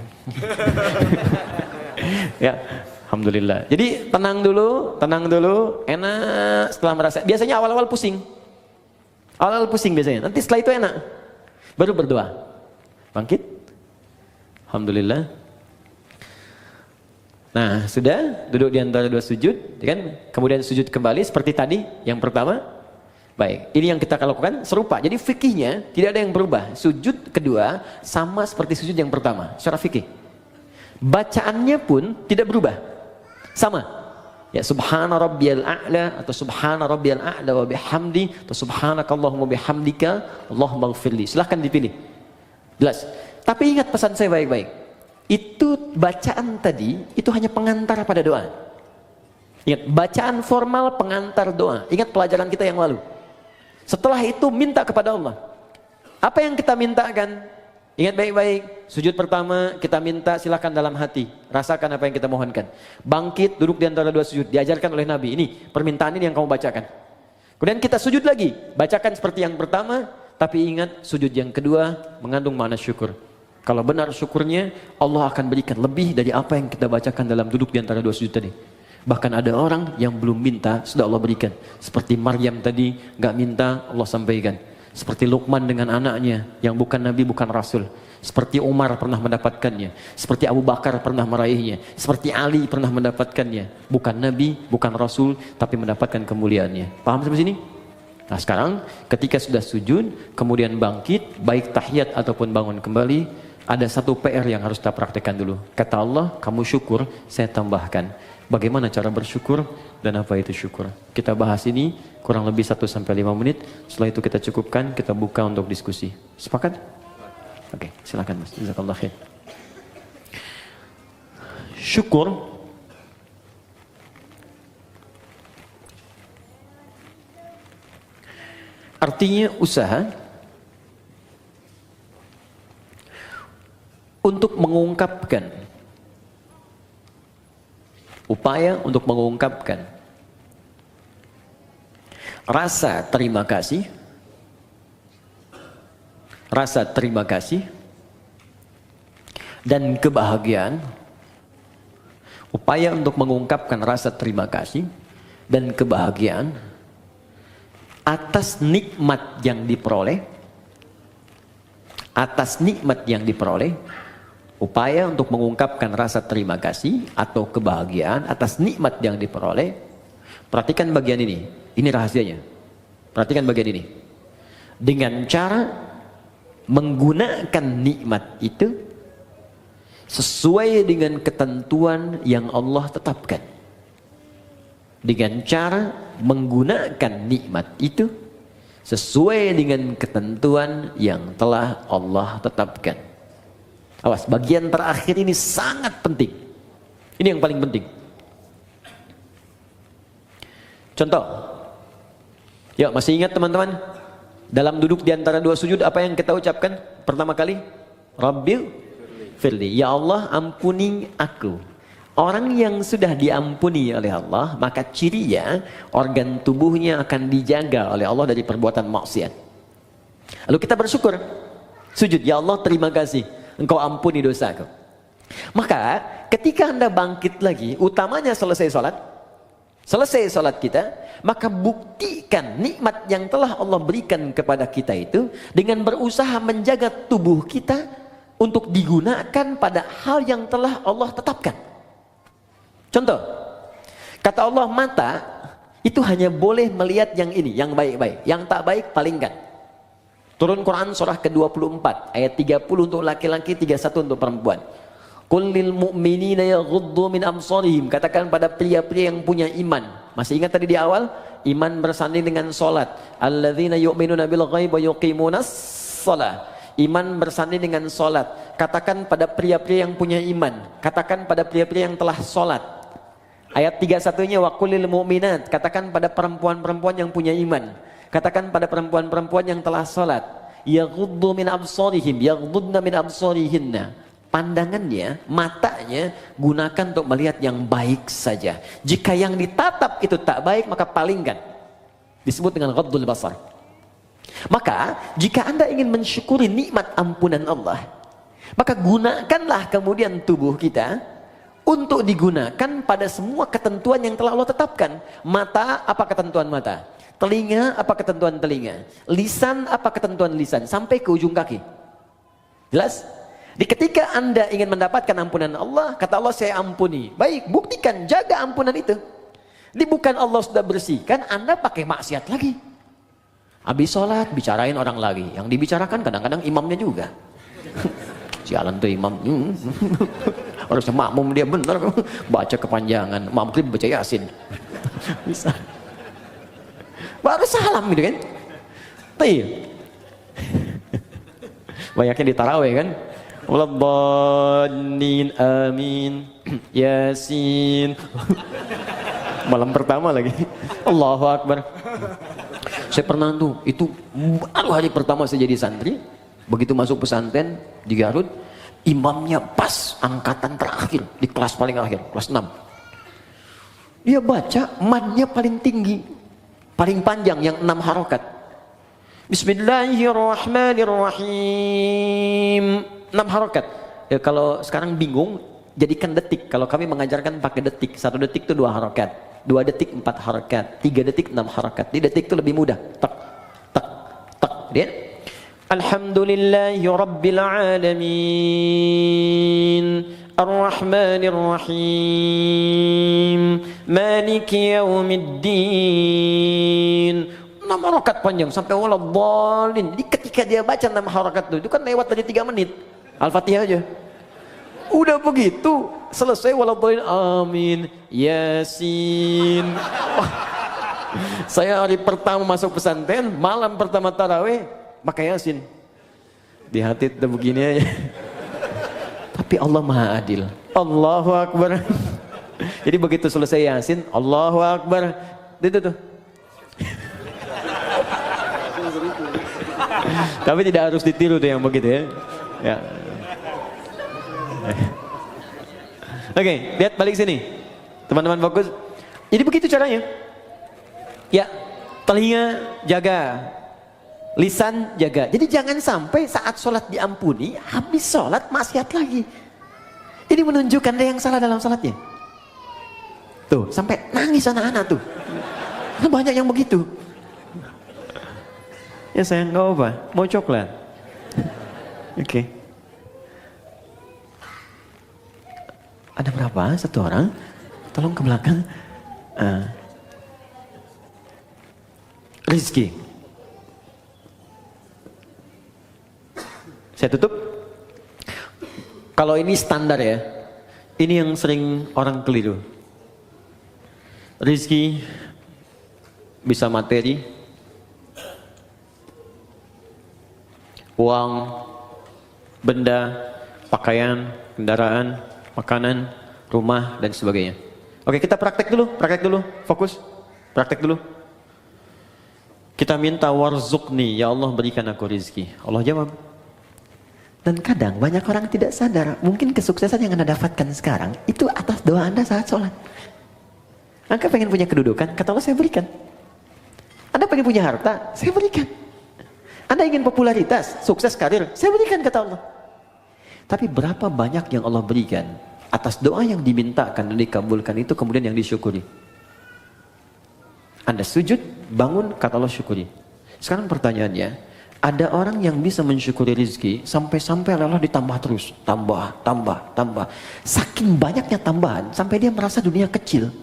Ya, alhamdulillah. Jadi tenang dulu, enak setelah merasa. Biasanya awal-awal pusing. Awal-awal pusing biasanya. Nanti setelah itu enak. Baru berdoa. Bangkit. Alhamdulillah. Nah, sudah duduk di antara dua sujud, kan? Kemudian sujud kembali seperti tadi yang pertama. Baik, ini yang kita lakukan serupa. Jadi fikihnya tidak ada yang berubah. Sujud kedua sama seperti sujud yang pertama, secara fikih. Bacaannya pun tidak berubah. Sama. Ya, subhana rabbiyal a'la atau subhana rabbiyal a'la wa bihamdi atau subhanakallahumma bihamdika Allahumma ighfirli. Silahkan dipilih. Jelas. Tapi ingat pesan saya baik-baik. Itu bacaan tadi itu hanya pengantar pada doa. Ingat, bacaan formal pengantar doa. Ingat pelajaran kita yang lalu. Setelah itu minta kepada Allah. Apa yang kita mintakan? Ingat baik-baik. Sujud pertama kita minta silakan dalam hati. Rasakan apa yang kita mohonkan. Bangkit duduk di antara dua sujud. Diajarkan oleh Nabi. Ini permintaan ini yang kamu bacakan. Kemudian kita sujud lagi. Bacakan seperti yang pertama. Tapi ingat sujud yang kedua mengandung makna syukur. Kalau benar syukurnya, Allah akan berikan lebih dari apa yang kita bacakan dalam duduk di antara dua sujud tadi. Bahkan ada orang yang belum minta, sudah Allah berikan. Seperti Maryam tadi, gak minta, Allah sampaikan. Seperti Luqman dengan anaknya, yang bukan Nabi, bukan Rasul. Seperti Umar pernah mendapatkannya. Seperti Abu Bakar pernah meraihnya. Seperti Ali pernah mendapatkannya. Bukan Nabi, bukan Rasul, tapi mendapatkan kemuliaannya. Paham sampai sini? Nah sekarang, ketika sudah sujud, kemudian bangkit, baik tahiyat ataupun bangun kembali, ada satu PR yang harus kita praktekkan dulu. Kata Allah, kamu syukur, saya tambahkan. Bagaimana cara bersyukur dan apa itu syukur? Kita bahas ini kurang lebih 1-5 menit. Setelah itu kita cukupkan, kita buka untuk diskusi. Sepakat? Oke, silakan Mas. Jazakallah khair. Syukur artinya usaha untuk mengungkapkan, upaya untuk mengungkapkan rasa terima kasih, dan kebahagiaan. Upaya untuk mengungkapkan rasa terima kasih dan kebahagiaan atas nikmat yang diperoleh, upaya untuk mengungkapkan rasa terima kasih atau kebahagiaan atas nikmat yang diperoleh. Perhatikan bagian ini rahasianya. Perhatikan bagian ini. Dengan cara menggunakan nikmat itu sesuai dengan ketentuan yang Allah tetapkan. Dengan cara menggunakan nikmat itu sesuai dengan ketentuan yang telah Allah tetapkan. Awas, bagian terakhir ini sangat penting. Ini yang paling penting. Contoh. Yuk, masih ingat teman-teman? Dalam duduk di antara dua sujud, apa yang kita ucapkan pertama kali? Rabbil firli. Ya Allah, ampuni aku. Orang yang sudah diampuni oleh Allah, maka cirinya organ tubuhnya akan dijaga oleh Allah dari perbuatan maksiat. Lalu kita bersyukur. Sujud, ya Allah terima kasih. Engkau ampuni dosaku. Maka ketika Anda bangkit lagi, utamanya selesai sholat kita, maka buktikan nikmat yang telah Allah berikan kepada kita itu dengan berusaha menjaga tubuh kita untuk digunakan pada hal yang telah Allah tetapkan. Contoh, kata Allah, mata itu hanya boleh melihat yang ini, yang baik-baik, yang tak baik palingkan. Turun Quran surah ke-24 ayat 30 untuk laki-laki, 31 untuk perempuan. Qul lil mu'minina yaghuddu min absarihim. Katakan pada pria-pria yang punya iman. Masih ingat tadi di awal? Iman bersanding dengan salat. Alladzina yu'minuna bil ghaib wa yuqimunas shalah. Iman bersanding dengan salat. Katakan pada pria-pria yang punya iman. Katakan pada pria-pria yang telah salat. Ayat 31-nya wa qul lil mu'minat. Katakan pada perempuan-perempuan yang punya iman. Katakan pada perempuan-perempuan yang telah salat. Yaghuddu min absarihim, yaghuddna min absarihinna. Pandangannya, matanya gunakan untuk melihat yang baik saja. Jika yang ditatap itu tak baik, maka palingkan. Disebut dengan ghaddul basar. Maka jika Anda ingin mensyukuri nikmat ampunan Allah, maka gunakanlah kemudian tubuh kita untuk digunakan pada semua ketentuan yang telah Allah tetapkan. Mata, apa ketentuan mata? Telinga, apa ketentuan telinga? Lisan, apa ketentuan lisan? Sampai ke ujung kaki. Jelas? Di ketika Anda ingin mendapatkan ampunan Allah, kata Allah, saya ampuni. Baik, buktikan, jaga ampunan itu. Ini bukan Allah sudah bersihkan, Anda pakai maksiat lagi. Habis sholat, bicarain orang lagi. Yang dibicarakan kadang-kadang imamnya juga. Sialan tuh imam. Harusnya makmum dia benar. Baca kepanjangan. Maghrib baca Yasin. Bisa. Baru salam gitu kan. Iya. Banyaknya di tarawih kan. Waladhdallin amin. Yasin. Malam pertama lagi. Allahu Akbar. Saya pernah tuh, itu baru hari pertama saya jadi santri. Begitu masuk pesantren di Garut, imamnya pas angkatan terakhir di kelas paling akhir, kelas 6. Dia baca madnya paling tinggi, paling panjang yang 6 harokat. Bismillahirrahmanirrahim. 6 harokat. Ya, kalau sekarang bingung, jadikan detik. Kalau kami mengajarkan pakai detik. 1 detik itu 2 harokat. 2 detik 4 harokat. 3 detik 6 harokat. Di detik itu lebih mudah. Tak, tak, tak. Lihat. Alhamdulillahi Rabbil Alamin. Ar-Rahmanir-Rahim. Maliki Yaumiddin. 6 harokat panjang sampai waladhdallin. Jadi ketika dia baca 6 harokat itu kan lewat dari 3 menit. Al-Fatihah aja. Udah begitu selesai waladhdallin amin Yasin. Saya hari pertama masuk pesantren, malam pertama tarawih pakai Yasin. Di hati itu begini aja. Tapi Allah Maha Adil. Allahu Akbar. Jadi begitu selesai Yasin, Allahu Akbar. Itu tuh. Tapi tidak harus ditiru tuh yang begitu ya. Ya. Oke, lihat balik sini. Teman-teman fokus. Jadi begitu caranya. Ya, telinga jaga. Lisan jaga. Jadi jangan sampai saat sholat diampuni, habis sholat maksiat lagi. Ini menunjukkan ada yang salah dalam sholatnya. Tuh, sampai nangis anak-anak tuh. Banyak yang begitu. Ya sayang, nggak apa, mau coklat. Oke. Ada berapa? 1 orang? Tolong ke belakang. Rizki. Saya tutup. Kalau ini standar ya. Ini yang sering orang keliru. Rizki bisa materi, uang, benda, pakaian, kendaraan, makanan, rumah, dan sebagainya. Oke, kita praktek dulu, fokus, praktek dulu. Kita minta warzuqni, ya Allah berikan aku rizki. Allah jawab. Dan kadang banyak orang tidak sadar, mungkin kesuksesan yang Anda dapatkan sekarang, itu atas doa Anda saat sholat. Anda pengen punya kedudukan, kata Allah saya berikan. Anda pengen punya harta, saya berikan. Anda ingin popularitas, sukses karir, saya berikan kata Allah. Tapi berapa banyak yang Allah berikan atas doa yang dimintakan dan dikabulkan itu kemudian yang disyukuri. Anda sujud, bangun, kata Allah syukuri. Sekarang pertanyaannya, ada orang yang bisa mensyukuri rezeki sampai-sampai Allah ditambah terus, tambah. Saking banyaknya tambahan sampai dia merasa dunia kecil.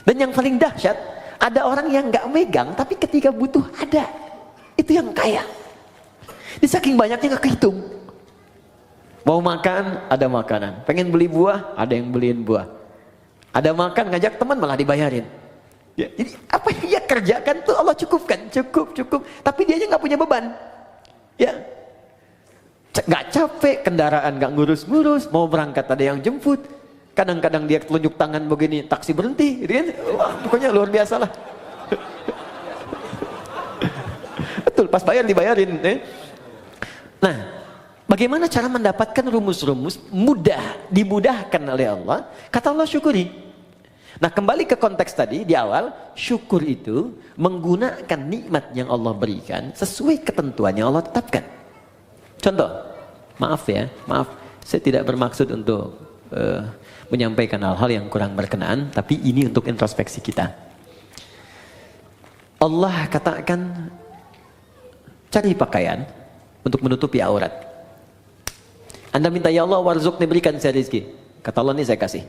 Dan yang paling dahsyat, ada orang yang nggak megang tapi ketika butuh ada. Itu yang kaya. Di saking banyaknya nggak kehitung. Mau makan, ada makanan. Pengen beli buah, ada yang beliin buah. Ada makan, ngajak teman malah dibayarin. Ya, jadi apa yang dia kerjakan tuh Allah cukupkan, cukup. Tapi dia aja nggak punya beban. Ya, nggak capek, kendaraan nggak ngurus-ngurus, mau berangkat ada yang jemput. Kadang-kadang dia telunjuk tangan begini, taksi berhenti, gitu kan? Wah, pokoknya luar biasa lah. Betul, pas bayar dibayarin. Nah, bagaimana cara mendapatkan rumus-rumus mudah, dimudahkan oleh Allah? Kata Allah, syukuri. Nah, kembali ke konteks tadi di awal, syukur itu menggunakan nikmat yang Allah berikan sesuai ketentuan yang Allah tetapkan. Contoh, maaf, saya tidak bermaksud untuk menyampaikan hal-hal yang kurang berkenaan, tapi ini untuk introspeksi kita. Allah katakan, cari pakaian untuk menutupi aurat. Anda minta, ya Allah warzuqni, berikan saya rezeki. Kata Allah, ini saya kasih.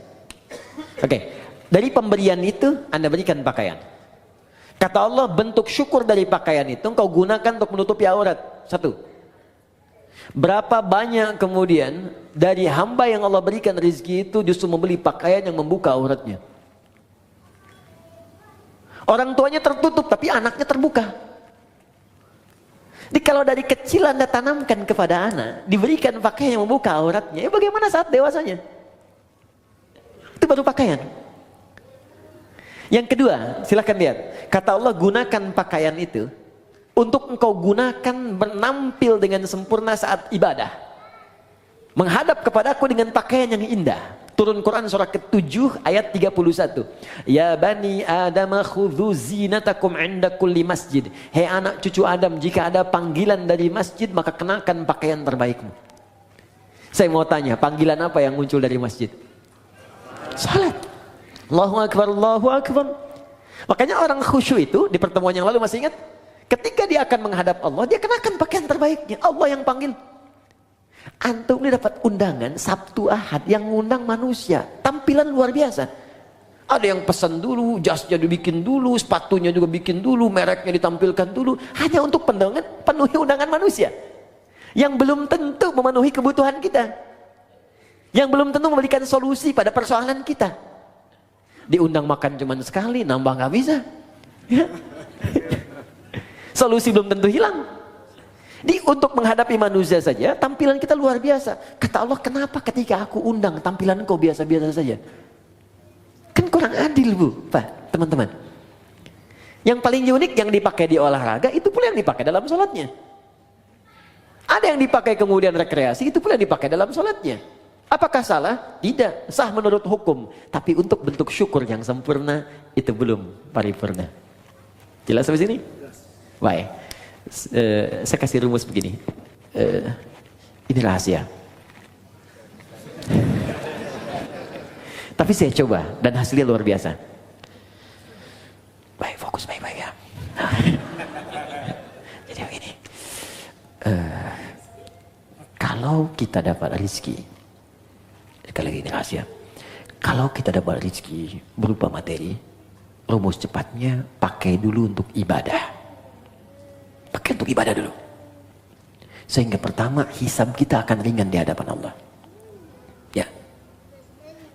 Oke. Dari pemberian itu Anda berikan pakaian. Kata Allah, bentuk syukur dari pakaian itu engkau gunakan untuk menutupi aurat. Satu. Berapa banyak kemudian dari hamba yang Allah berikan rezeki itu justru membeli pakaian yang membuka auratnya. Orang tuanya tertutup tapi anaknya terbuka. Jadi kalau dari kecil Anda tanamkan kepada anak, diberikan pakaian yang membuka auratnya, ya bagaimana saat dewasanya? Itu baru pakaian. Yang kedua, silakan lihat. Kata Allah, gunakan pakaian itu untuk engkau gunakan menampil dengan sempurna saat ibadah. Menghadap kepadaku dengan pakaian yang indah. Turun Quran surah ke-7 ayat 31. Ya bani Adam khudhu zinatakum inda kulli masjid. Hei anak cucu Adam, jika ada panggilan dari masjid maka kenakan pakaian terbaikmu. Saya mau tanya, panggilan apa yang muncul dari masjid? Salat. Allahu Akbar, Allahu Akbar. Makanya orang khusyuk itu di pertemuan yang lalu masih ingat? Ketika dia akan menghadap Allah, dia kenakan pakaian terbaiknya. Allah yang panggil. Antum ini dapat undangan Sabtu Ahad yang ngundang manusia. Tampilan luar biasa. Ada yang pesan dulu, jasnya dibikin dulu, sepatunya juga bikin dulu, mereknya ditampilkan dulu. Hanya untuk penuhi undangan manusia. Yang belum tentu memenuhi kebutuhan kita. Yang belum tentu memberikan solusi pada persoalan kita. Diundang makan cuma sekali, nambah nggak bisa. Ya. Solusi belum tentu hilang. Untuk menghadapi manusia saja, tampilan kita luar biasa. Kata Allah, kenapa ketika aku undang tampilan kau biasa-biasa saja? Kan kurang adil, Bu, Pak, teman-teman. Yang paling unik yang dipakai di olahraga, itu pula yang dipakai dalam sholatnya. Ada yang dipakai kemudian rekreasi, itu pula yang dipakai dalam sholatnya. Apakah salah? Tidak, sah menurut hukum. Tapi untuk bentuk syukur yang sempurna, itu belum paripurna. Jelas sampai sini? Baik. Saya kasih rumus begini. Ini rahasia. Tapi saya coba, dan hasilnya luar biasa. Baik, fokus baik-baik ya. Jadi begini. Kalau kita dapat rezeki, sekali lagi ini rahasia. Kalau kita dapat rezeki berupa materi, rumus cepatnya pakai dulu untuk ibadah. Pakai untuk ibadah dulu. Sehingga pertama hisab kita akan ringan di hadapan Allah. Ya.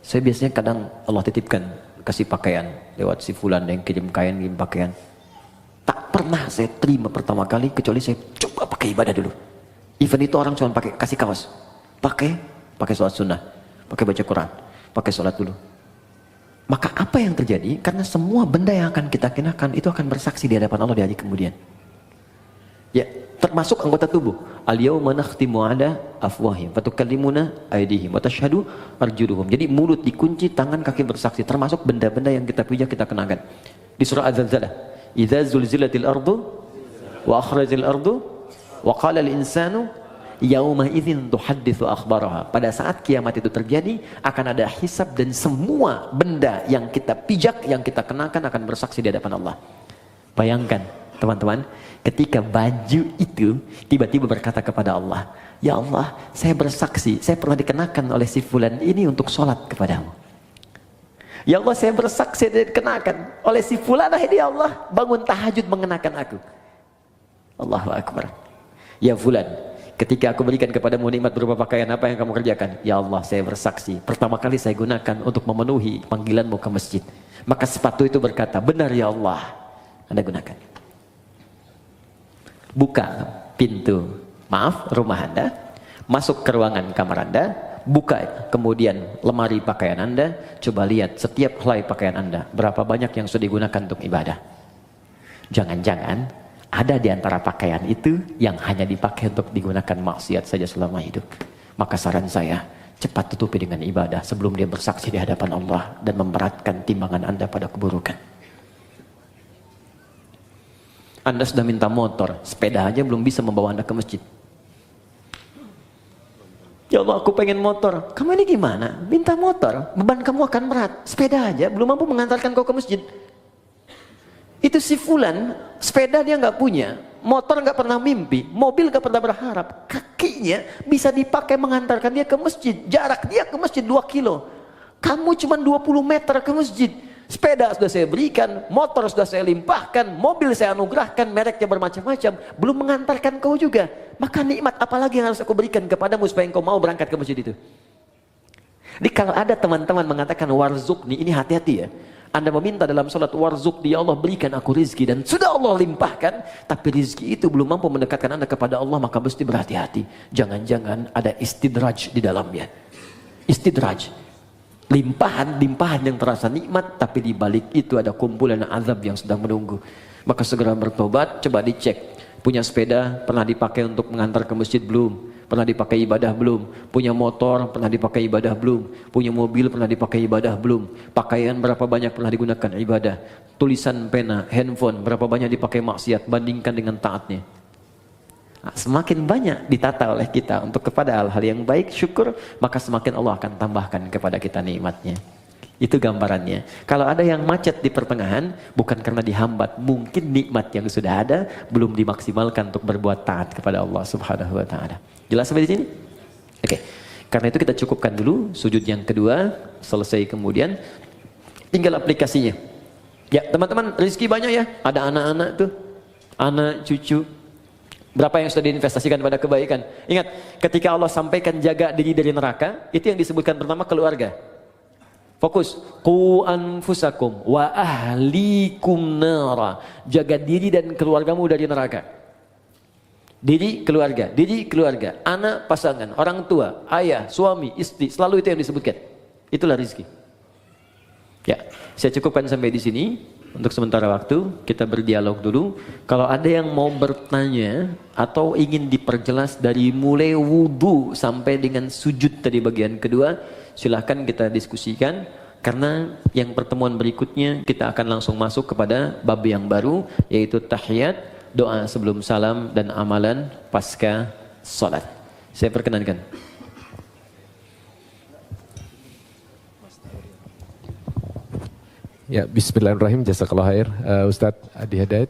Saya biasanya kadang Allah titipkan kasih pakaian lewat si fulan yang kirim kain, kirim pakaian. Tak pernah saya terima pertama kali kecuali saya coba pakai ibadah dulu. Even itu orang cuma pakai kasih kaos. Pakai sholat sunnah. Pakai baca Quran, pakai sholat dulu. Maka apa yang terjadi? Karena semua benda yang akan kita kenakan itu akan bersaksi di hadapan Allah di hari kemudian. Ya, termasuk anggota tubuh. Al-yawma nakhtimu ala afwahim, fatukallimuna aydihim, wa tashhadu arjuluhum. Jadi mulut dikunci, tangan kaki bersaksi. Termasuk benda-benda yang kita pijak kita kenakan. Di surah Az-Zalzalah, idza zulzilatil ardu wa akhrajal ardu wa qala al-insanu yauma idzin tuhadditsu akhbaraha. Pada saat kiamat itu terjadi, akan ada hisab dan semua benda yang kita pijak, yang kita kenakan akan bersaksi di hadapan Allah. Bayangkan, teman-teman, ketika baju itu tiba-tiba berkata kepada Allah, "Ya Allah, saya bersaksi, saya pernah dikenakan oleh si fulan ini untuk sholat kepadamu. Ya Allah, saya bersaksi dikenakan oleh si fulan ini, ya Allah, bangun tahajud mengenakan aku." Allahu Akbar. Ya fulan, ketika aku berikan kepadamu nikmat berupa pakaian, apa yang kamu kerjakan? Ya Allah, saya bersaksi, pertama kali saya gunakan untuk memenuhi panggilanmu ke masjid. Maka sepatu itu berkata, benar ya Allah, Anda gunakan. Buka pintu, maaf, rumah Anda, masuk ke ruangan kamar Anda, buka kemudian lemari pakaian Anda, coba lihat setiap helai pakaian Anda, berapa banyak yang sudah digunakan untuk ibadah. Jangan-jangan ada di antara pakaian itu yang hanya dipakai untuk digunakan maksiat saja selama hidup. Maka saran saya, cepat tutupi dengan ibadah sebelum dia bersaksi di hadapan Allah dan memberatkan timbangan Anda pada keburukan. Anda sudah minta motor, sepeda aja belum bisa membawa Anda ke masjid. Ya Allah, aku pengen motor. Kamu ini gimana? Minta motor, beban kamu akan berat. Sepeda aja belum mampu mengantarkan kau ke masjid. Itu si fulan, sepeda dia nggak punya, motor nggak pernah mimpi, mobil nggak pernah berharap. Kakinya bisa dipakai mengantarkan dia ke masjid. Jarak dia ke masjid 2 kilo. Kamu cuma 20 meter ke masjid. Sepeda sudah saya berikan, motor sudah saya limpahkan, mobil saya anugerahkan, mereknya bermacam-macam, belum mengantarkan kau juga. Maka nikmat apalagi yang harus aku berikan kepadamu supaya engkau mau berangkat ke masjid itu. Jadi kalau ada teman-teman mengatakan warzukni, ini hati-hati ya. Anda meminta dalam salat warzukni, ya Allah berikan aku rizki, dan sudah Allah limpahkan, tapi rizki itu belum mampu mendekatkan Anda kepada Allah, maka mesti berhati-hati. Jangan-jangan ada istidraj di dalamnya. Istidraj. Limpahan yang terasa nikmat, tapi di balik itu ada kumpulan azab yang sedang menunggu. Maka segera bertobat, coba dicek. Punya sepeda, pernah dipakai untuk mengantar ke masjid belum? Pernah dipakai ibadah belum? Punya motor, pernah dipakai ibadah belum? Punya mobil, pernah dipakai ibadah belum? Pakaian berapa banyak pernah digunakan ibadah? Tulisan pena, handphone, berapa banyak dipakai maksiat? Bandingkan dengan taatnya. Nah, semakin banyak ditata oleh kita untuk kepada hal-hal yang baik, syukur, maka semakin Allah akan tambahkan kepada kita nikmatnya. Itu gambarannya. Kalau ada yang macet di pertengahan, bukan karena dihambat, mungkin nikmat yang sudah ada belum dimaksimalkan untuk berbuat taat kepada Allah Subhanahu wa taala. Jelas sampai di sini? Oke. Karena itu kita cukupkan dulu sujud yang kedua, selesai kemudian tinggal aplikasinya. Ya, teman-teman, rezeki banyak ya. Ada anak-anak tuh, anak, cucu. Berapa yang sudah diinvestasikan pada kebaikan? Ingat, ketika Allah sampaikan jaga diri dari neraka, itu yang disebutkan pertama keluarga. Fokus, qu anfusakum wa ahlikum nara. Jaga diri dan keluargamu dari neraka. Diri keluarga, anak, pasangan, orang tua, ayah, suami, istri, selalu itu yang disebutkan. Itulah rezeki. Ya, saya cukupkan sampai di sini. Untuk sementara waktu kita berdialog dulu. Kalau ada yang mau bertanya atau ingin diperjelas dari mulai wudu sampai dengan sujud tadi bagian kedua, silahkan kita diskusikan. Karena yang pertemuan berikutnya kita akan langsung masuk kepada bab yang baru, yaitu tahiyat, doa sebelum salam, dan amalan pasca salat. Saya perkenankan. Ya, bismillahirrahmanirrahim, jazakallahu khair, Ustadz Adi Hidayat.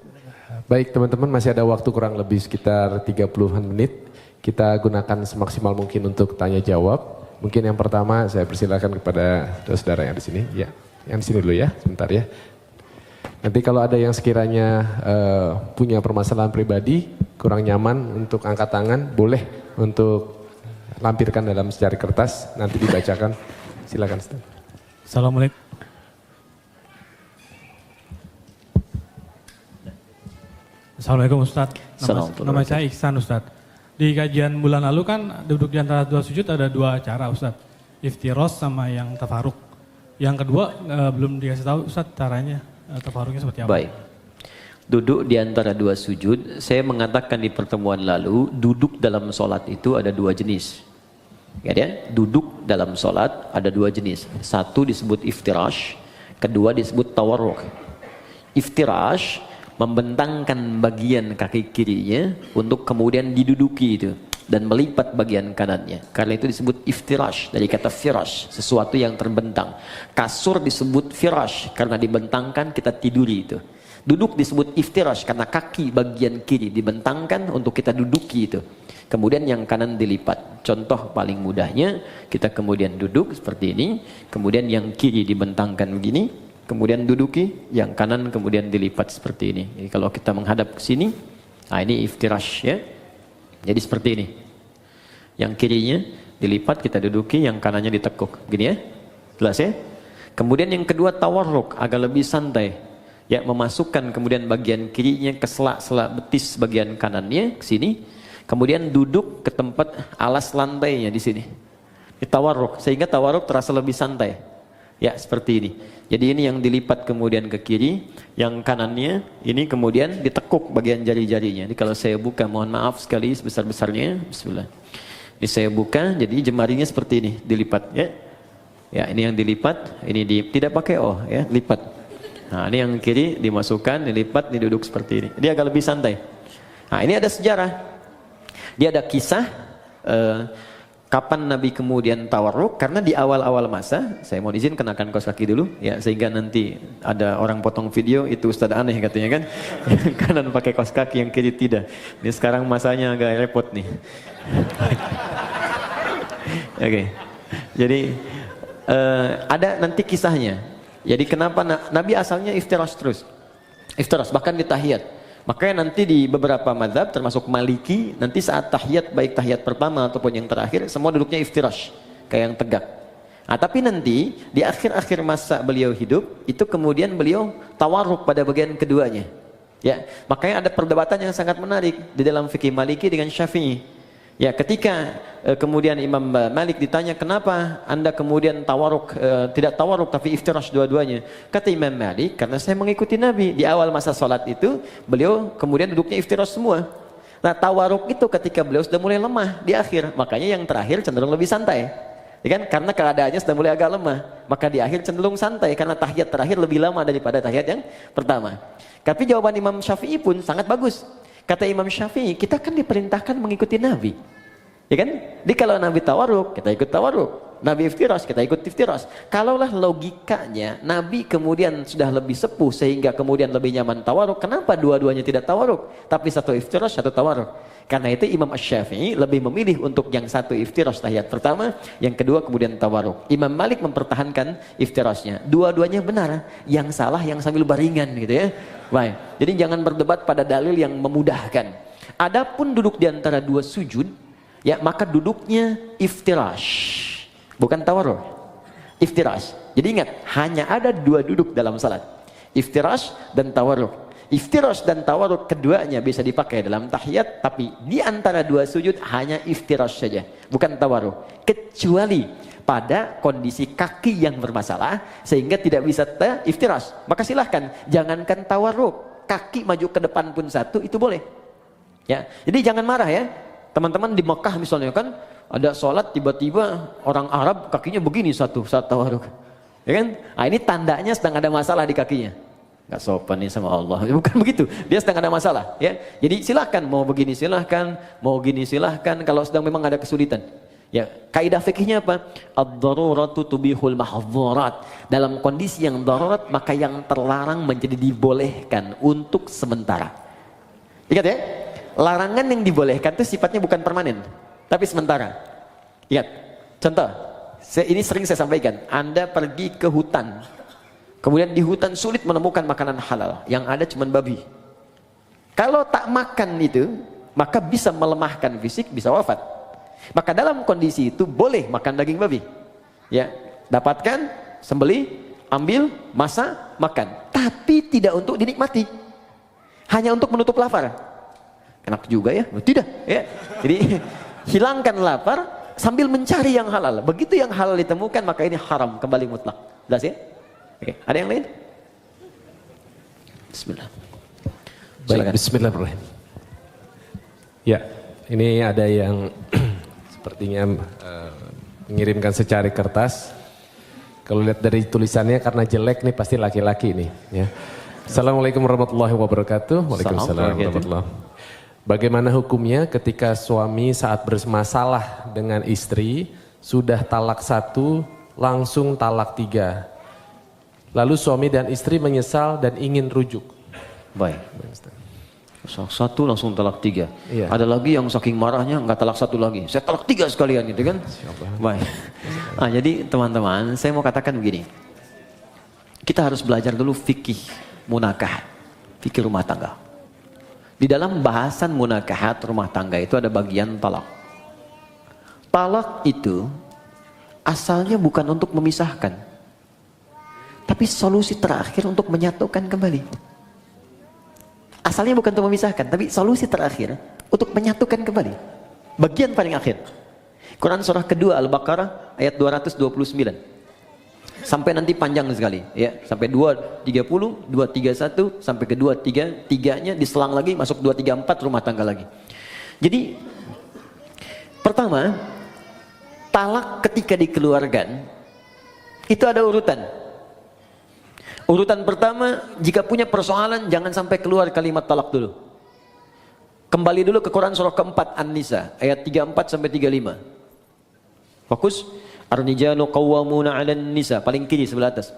Baik teman-teman, masih ada waktu kurang lebih sekitar 30-an menit. Kita gunakan semaksimal mungkin untuk tanya jawab. Mungkin yang pertama saya persilakan kepada saudara yang di sini. Ya, yang di sini dulu ya, sebentar ya. Nanti kalau ada yang sekiranya punya permasalahan pribadi, kurang nyaman untuk angkat tangan, boleh untuk lampirkan dalam secari kertas, nanti dibacakan. Silakan Ustaz. Assalamualaikum. Assalamualaikum Ustadz, nama saya Iksan Ustadz. Di kajian bulan lalu kan duduk di antara dua sujud ada dua cara Ustadz. Iftiros sama yang tafaruk. Yang kedua belum dikasih tahu Ustadz caranya, tafaruknya seperti apa. Baik. Duduk di antara dua sujud, saya mengatakan di pertemuan lalu, duduk dalam sholat itu ada dua jenis. Ya, duduk dalam sholat ada dua jenis. Satu disebut iftirash, kedua disebut tawarruk. Iftirash membentangkan bagian kaki kirinya untuk kemudian diduduki itu dan melipat bagian kanannya. Karena itu disebut iftirash dari kata firash, sesuatu yang terbentang. Kasur disebut firash karena dibentangkan, kita tiduri itu. Duduk disebut iftirash karena kaki bagian kiri dibentangkan untuk kita duduki itu. Kemudian yang kanan dilipat. Contoh paling mudahnya, kita kemudian duduk seperti ini, kemudian yang kiri dibentangkan begini, kemudian duduki, yang kanan kemudian dilipat seperti ini. Jadi kalau kita menghadap ke sini, nah ini iftirash ya. Jadi seperti ini. Yang kirinya dilipat, kita duduki, yang kanannya ditekuk. Gini ya? Jelas ya? Kemudian yang kedua tawarruk, agak lebih santai. Ya, memasukkan kemudian bagian kirinya ke selak-selak betis bagian kanannya ke sini. Kemudian duduk ke tempat alas lantainya di sini. Ini tawarruk, sehingga tawarruk terasa lebih santai. Ya, seperti ini. Jadi ini yang dilipat kemudian ke kiri, yang kanannya ini kemudian ditekuk bagian jari-jarinya. Jadi kalau saya buka, mohon maaf sekali sebesar-besarnya. Bismillah. Ini saya buka, jadi jemarinya seperti ini, dilipat ya. Ya, ini yang dilipat, ini tidak pakai ya, lipat. Nah, ini yang kiri dimasukkan, dilipat, diduduk seperti ini. Dia agak lebih santai. Nah, ini ada sejarah. Dia ada kisah kapan Nabi kemudian tawarruk, karena di awal-awal masa, saya mau izin kenakan kaos kaki dulu ya, sehingga nanti ada orang potong video itu Ustadz aneh katanya kan. Yang kanan pakai kaos kaki, yang kiri tidak. Ini sekarang masanya agak repot nih. Oke. Jadi ada nanti kisahnya. Jadi kenapa Nabi asalnya iftirash terus. Iftirash bahkan di tahiyat. Makanya nanti di beberapa mazhab termasuk Maliki, nanti saat tahiyat, baik tahiyat pertama ataupun yang terakhir, semua duduknya iftirash, kayak yang tegak. Nah, tapi nanti di akhir-akhir masa beliau hidup, itu kemudian beliau tawarruk pada bagian keduanya. Ya, makanya ada perdebatan yang sangat menarik di dalam fikih Maliki dengan Syafi'i. Ya, ketika kemudian Imam Malik ditanya, kenapa anda kemudian tawarruk, tidak tawarruk tapi iftirash dua-duanya? Kata Imam Malik, karena saya mengikuti Nabi. Di awal masa sholat itu, beliau kemudian duduknya iftirash semua. Nah, tawarruk itu ketika beliau sudah mulai lemah di akhir. Makanya yang terakhir cenderung lebih santai. Ya kan? Karena keadaannya sudah mulai agak lemah. Maka di akhir cenderung santai, karena tahiyat terakhir lebih lama daripada tahiyat yang pertama. Tapi jawaban Imam Syafi'i pun sangat bagus. Kata Imam Syafi'i, kita kan diperintahkan mengikuti Nabi. Ya kan? Jadi kalau Nabi tawarruk, kita ikut tawarruk. Nabi iftirash, kita ikut iftirash. Kalaulah logikanya, Nabi kemudian sudah lebih sepuh sehingga kemudian lebih nyaman tawarruk, kenapa dua-duanya tidak tawarruk? Tapi satu iftirash, satu tawarruk. Karena itu Imam Asy-Syafi'i lebih memilih untuk yang satu iftirash tahiyat pertama, yang kedua kemudian tawarruk. Imam Malik mempertahankan iftirashnya. Dua-duanya benar, yang salah yang sambil baringan gitu ya. Baik. Jadi jangan berdebat pada dalil yang memudahkan. Adapun duduk di antara dua sujud, ya maka duduknya iftirash, bukan tawarruk. Iftirash. Jadi ingat, hanya ada dua duduk dalam salat, iftirash dan tawarruk. Iftirash dan tawarruk keduanya bisa dipakai dalam tahiyat, tapi di antara dua sujud hanya iftirash saja, bukan tawarruk. Kecuali pada kondisi kaki yang bermasalah sehingga tidak bisa iftirash, maka silahkan, jangankan tawarruk, kaki maju ke depan pun satu itu boleh. Ya, jadi jangan marah ya. Teman-teman di Mekah misalnya kan ada sholat tiba-tiba orang Arab kakinya begini satu saat tawarruk, ya kan? Nah, ini tandanya sedang ada masalah di kakinya. Nggak sopan nih sama Allah. Bukan begitu. Dia sedang ada masalah. Ya, jadi silahkan mau begini silahkan, mau gini silahkan. Kalau sedang memang ada kesulitan. Ya, kaidah fikihnya apa? Ad-daruratu tubihul mahdzurat. Dalam kondisi yang darurat maka yang terlarang menjadi dibolehkan untuk sementara. Ingat ya? Larangan yang dibolehkan itu sifatnya bukan permanen, tapi sementara. Ingat, contoh, ini sering saya sampaikan. Anda pergi ke hutan, kemudian di hutan sulit menemukan makanan halal, yang ada cuma babi. Kalau tak makan itu, maka bisa melemahkan fisik, bisa wafat. Maka dalam kondisi itu boleh makan daging babi. Ya, dapatkan, sembelih, ambil, masak, makan. Tapi tidak untuk dinikmati, hanya untuk menutup lapar. Enak juga ya? Tidak ya. Jadi hilangkan lapar sambil mencari yang halal. Begitu yang halal ditemukan maka ini haram kembali mutlak. Jelas ya? Oke, ada yang lain? Bismillah. Baik, bismillahirrahmanirrahim. Ya, ini ada yang sepertinya mengirimkan secari kertas. Kalau lihat dari tulisannya karena jelek nih pasti laki-laki nih ya. Assalamualaikum warahmatullahi wabarakatuh. Waalaikumsalam warahmatullahi wabarakatuh. Bagaimana hukumnya ketika suami saat bermasalah dengan istri sudah talak 1 langsung talak 3, lalu suami dan istri menyesal dan ingin rujuk? Baik. 1 langsung talak 3. Iya. Ada lagi yang saking marahnya nggak talak 1 lagi, saya talak 3 sekalian gitu kan? Baik. Nah, jadi teman-teman, saya mau katakan begini, kita harus belajar dulu fikih munakahat, fikih rumah tangga. Di dalam bahasan munakahat rumah tangga itu ada bagian talak. talak itu asalnya bukan untuk memisahkan, tapi solusi terakhir untuk menyatukan kembali. Asalnya bukan untuk memisahkan, tapi solusi terakhir untuk menyatukan kembali. Bagian paling akhir. Quran surah kedua Al-Baqarah ayat 229. Sampai nanti panjang sekali, ya. Sampai 230, 231 sampai ke 233-nya diselang lagi masuk 234 rumah tangga lagi. Jadi pertama, talak ketika dikeluarkan itu ada urutan. Urutan pertama, jika punya persoalan jangan sampai keluar kalimat talak dulu. Kembali dulu ke Quran surah keempat An-Nisa ayat 34 sampai 35. Fokus. Ar-rijalu qawwamuna 'alan nisa, paling kiri sebelah atas.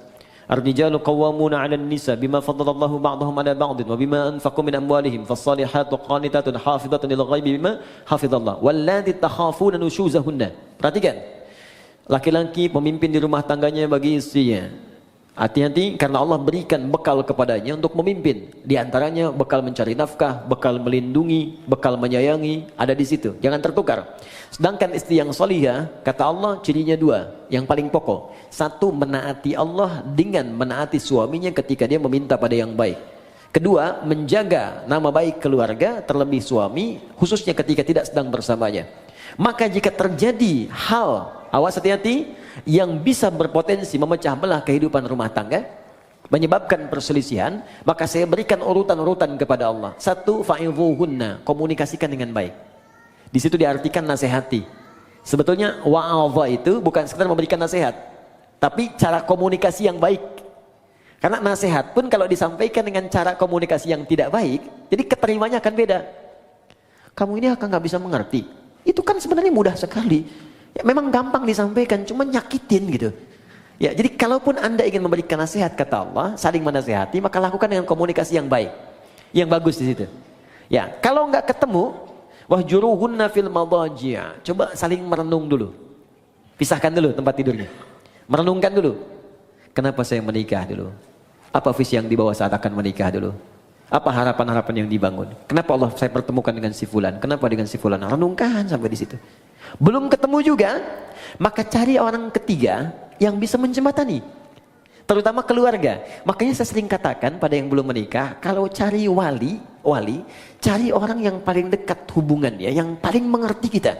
Ar-rijalu qawwamuna 'alan nisa bima faddalallahu ba'dahum 'ala ba'din wa bima anfaqu min amwalihim fas-salihatu qanitatun hafizatun lil ghaibi bima hafizallah wallati takhafuna nushuzahunna. Perhatikan. Laki-laki pemimpin di rumah tangganya bagi istrinya. Hati-hati karena Allah berikan bekal kepadanya untuk memimpin. Di antaranya bekal mencari nafkah, bekal melindungi, bekal menyayangi, ada di situ. Jangan tertukar. Sedangkan istri yang salihah, kata Allah cirinya dua, yang paling pokok. Satu, menaati Allah dengan menaati suaminya ketika dia meminta pada yang baik. Kedua, menjaga nama baik keluarga, terlebih suami, khususnya ketika tidak sedang bersamanya. Maka jika terjadi hal, awas hati-hati, yang bisa berpotensi memecah belah kehidupan rumah tangga, menyebabkan perselisihan, maka saya berikan urutan-urutan kepada Allah. Satu, fa'idhuhunna, komunikasikan dengan baik. Di situ diartikan nasihati. Sebetulnya wa'adha itu bukan sekedar memberikan nasihat, tapi cara komunikasi yang baik. Karena nasihat pun kalau disampaikan dengan cara komunikasi yang tidak baik, jadi keterimanya akan beda. Kamu ini akan nggak bisa mengerti. Itu kan sebenarnya mudah sekali. Ya, memang gampang disampaikan, cuma nyakitin gitu. Ya, jadi kalaupun Anda ingin memberikan nasihat, kata Allah, saling menasihati, maka lakukan dengan komunikasi yang baik, yang bagus di situ. Ya, kalau nggak ketemu, wahjuruhunna fil madaji', coba saling merenung dulu. Pisahkan dulu tempat tidurnya. Merenungkan dulu. Kenapa saya menikah dulu? Apa visi yang dibawa saat akan menikah dulu? Apa harapan-harapan yang dibangun? Kenapa Allah saya pertemukan dengan si fulan? Kenapa dengan si fulan? Renungkan sampai di situ. Belum ketemu juga, maka cari orang ketiga yang bisa menjembatani, terutama keluarga. Makanya saya sering katakan pada yang belum menikah, kalau cari wali, cari orang yang paling dekat hubungannya, yang paling mengerti kita.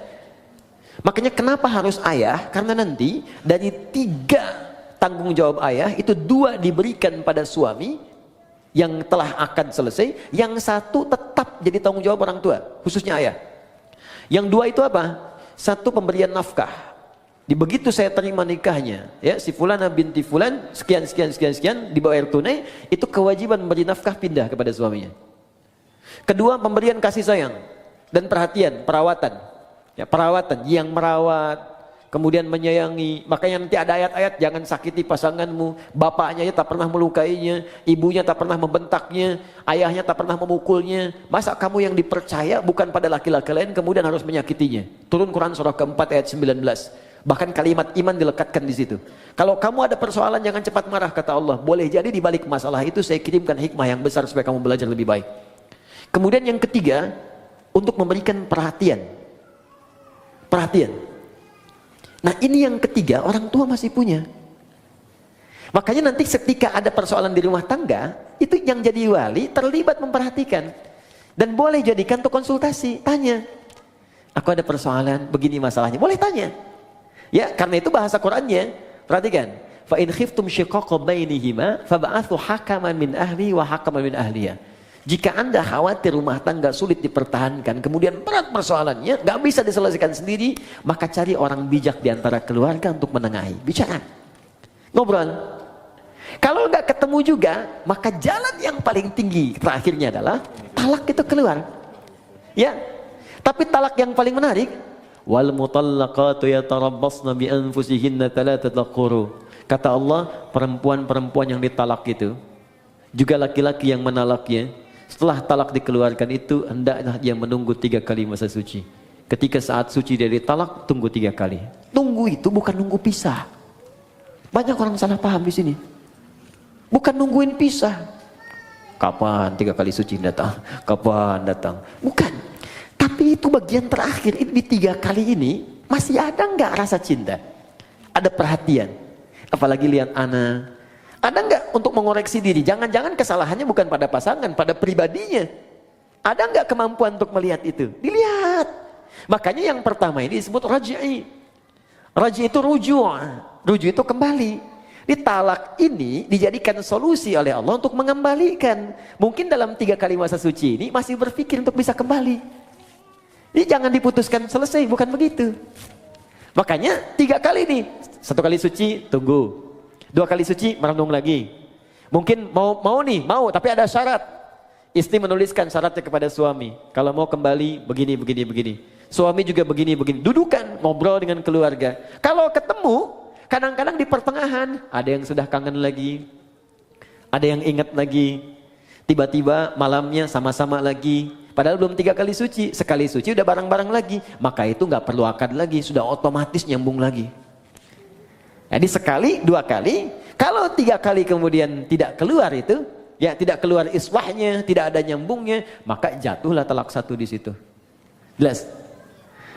Makanya kenapa harus ayah? Karena nanti dari 3 tanggung jawab ayah, itu 2 diberikan pada suami yang telah akan selesai, yang 1 tetap jadi tanggung jawab orang tua, khususnya ayah. Yang 2 itu apa? 1, pemberian nafkah. Di begitu saya terima nikahnya, ya, si fulana binti fulan sekian dibayar tunai, itu kewajiban memberi nafkah pindah kepada suaminya. Kedua, pemberian kasih sayang dan perhatian, perawatan. Ya, perawatan yang merawat, kemudian menyayangi. Makanya nanti ada ayat-ayat, jangan sakiti pasanganmu, bapaknya tak pernah melukainya, ibunya tak pernah membentaknya, ayahnya tak pernah memukulnya. Masa kamu yang dipercaya bukan pada laki-laki lain kemudian harus menyakitinya? Turun Quran surah keempat ayat 19. Bahkan kalimat iman dilekatkan di situ. Kalau kamu ada persoalan jangan cepat marah, kata Allah. Boleh jadi di balik masalah itu saya kirimkan hikmah yang besar supaya kamu belajar lebih baik. Kemudian yang ketiga, untuk memberikan perhatian. Nah, ini yang ketiga, orang tua masih punya. Makanya nanti ketika ada persoalan di rumah tangga, itu yang jadi wali terlibat memperhatikan. Dan boleh jadikan untuk konsultasi, tanya. Aku ada persoalan, begini masalahnya, boleh tanya. Ya, karena itu bahasa Qur'annya, perhatikan. Fa in khiftum shiqaqa bainihima fab'athu hakaman min ahli wa hakaman min ahliya. Jika Anda khawatir rumah tangga sulit dipertahankan, kemudian berat persoalannya, nggak bisa diselesaikan sendiri, maka cari orang bijak di antara keluarga untuk menengahi. Bicara, ngobrol. Kalau nggak ketemu juga, maka jalan yang paling tinggi terakhirnya adalah talak itu keluar. Ya, tapi talak yang paling menarik, wal mutallaqatu yatarabbasna bi anfusihinna thalathata quru. Kata Allah, perempuan-perempuan yang ditalak itu, juga laki-laki yang menalaknya, setelah talak dikeluarkan itu, hendaklah dia menunggu 3 kali masa suci. Ketika saat suci dia ditalak, tunggu 3 kali. Tunggu itu bukan nunggu pisah. Banyak orang salah paham di sini. Bukan nungguin pisah. Kapan 3 kali suci datang? Kapan datang? Bukan. Tapi itu bagian terakhir. Ini di 3 kali ini, Masih ada nggak rasa cinta? Ada perhatian? Apalagi lihat anak. Ada nggak untuk mengoreksi diri? Jangan-jangan kesalahannya bukan pada pasangan, pada pribadinya. Ada nggak kemampuan untuk melihat itu? Dilihat. Makanya yang pertama ini disebut raj'i. Raj'i itu rujuk. Rujuk itu kembali. Di talak ini dijadikan solusi oleh Allah untuk mengembalikan. Mungkin dalam 3 kali masa suci ini masih berpikir untuk bisa kembali. Jadi jangan diputuskan selesai, bukan begitu. Makanya 3 kali nih. 1 kali suci, tunggu. 2 kali suci, merenung lagi. Mungkin mau, tapi ada syarat. Istri menuliskan syaratnya kepada suami. Kalau mau kembali, begini. Suami juga begini. Dudukan, ngobrol dengan keluarga. Kalau ketemu, kadang-kadang di pertengahan, ada yang sudah kangen lagi. Ada yang ingat lagi. Tiba-tiba malamnya sama-sama lagi. Padahal belum 3 kali suci. Sekali suci udah bareng-bareng lagi. Maka itu nggak perlu akad lagi. Sudah otomatis nyambung lagi. Jadi sekali, 2 kali. Kalau 3 kali kemudian tidak keluar itu, ya tidak keluar iswahnya, tidak ada nyambungnya, maka jatuhlah talak 1 di situ. Jelas?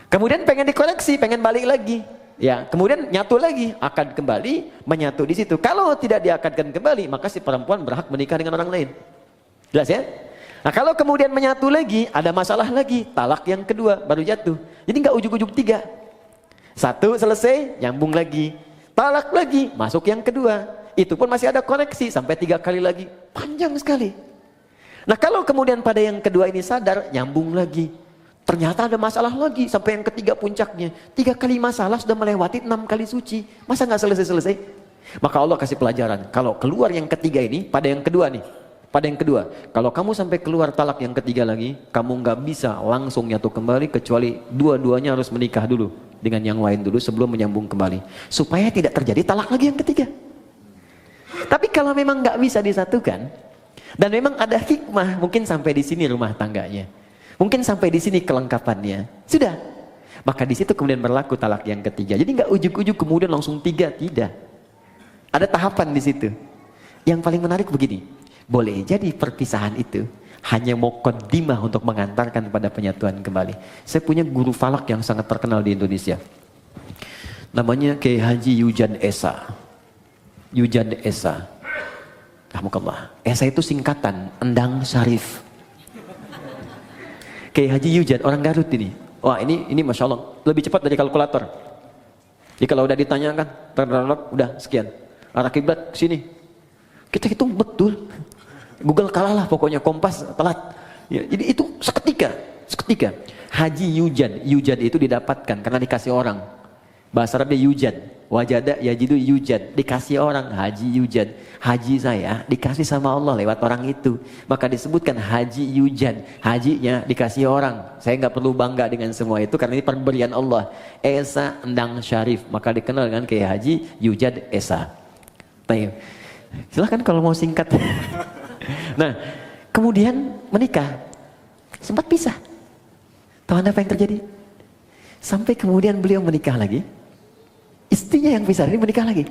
Kemudian pengen dikoreksi, pengen balik lagi. Ya, kemudian nyatu lagi, akad kembali, menyatu di situ. Kalau tidak diakadkan kembali, maka si perempuan berhak menikah dengan orang lain. Jelas ya? Nah, kalau kemudian menyatu lagi, ada masalah lagi, talak yang kedua baru jatuh. Jadi nggak ujuk-ujuk 3. 1 selesai, nyambung lagi. Talak lagi, masuk yang kedua. Itu pun masih ada koreksi, sampai 3 kali lagi. Panjang sekali. Nah, kalau kemudian pada yang kedua ini sadar, nyambung lagi. Ternyata ada masalah lagi, sampai yang ketiga puncaknya. 3 kali masalah sudah melewati 6 kali suci. Masa nggak selesai-selesai? Maka Allah kasih pelajaran. Kalau keluar yang ketiga ini, pada yang kedua nih. Pada yang kedua, kalau kamu sampai keluar talak yang ketiga lagi, kamu nggak bisa langsung nyatu kembali, kecuali dua-duanya harus menikah dulu dengan yang lain dulu sebelum menyambung kembali, supaya tidak terjadi talak lagi yang ketiga. Tapi kalau memang nggak bisa disatukan, dan memang ada hikmah, mungkin sampai di sini rumah tangganya, mungkin sampai di sini kelengkapannya, sudah. Maka di situ kemudian berlaku talak yang ketiga. Jadi nggak ujuk-ujuk kemudian langsung 3, tidak. Ada tahapan di situ. Yang paling menarik begini. Boleh jadi perpisahan itu hanya muqaddimah untuk mengantarkan pada penyatuan kembali. Saya punya guru falak yang sangat terkenal di Indonesia. Namanya Kiai Haji Yujan Esa. Yujan Esa. Rahmukallah. Esa itu singkatan Endang Syarif. Kiai Haji Yujan, orang Garut ini. Wah, ini Masya Allah lebih cepat dari kalkulator. Jadi kalau udah ditanyakan, udah sekian. Arah kiblat sini. Kita hitung betul. Google kalah lah pokoknya, Kompas telat. Ya, jadi itu seketika. Haji Yujan itu didapatkan karena dikasih orang. Bahasa Arabnya Yujan. Wajada yajidu Yujan. Dikasih orang, Haji Yujan. Haji saya dikasih sama Allah lewat orang itu. Maka disebutkan Haji Yujan. Hajinya dikasih orang. Saya nggak perlu bangga dengan semua itu karena ini pemberian Allah. Esa Endang Syarif. Maka dikenal dengan kayak Haji Yujan Esa. Baik. Silahkan kalau mau singkat. Nah, kemudian menikah. Sempat pisah. Tahu Anda apa yang terjadi? Sampai kemudian beliau menikah lagi. Istrinya yang pisah ini menikah lagi.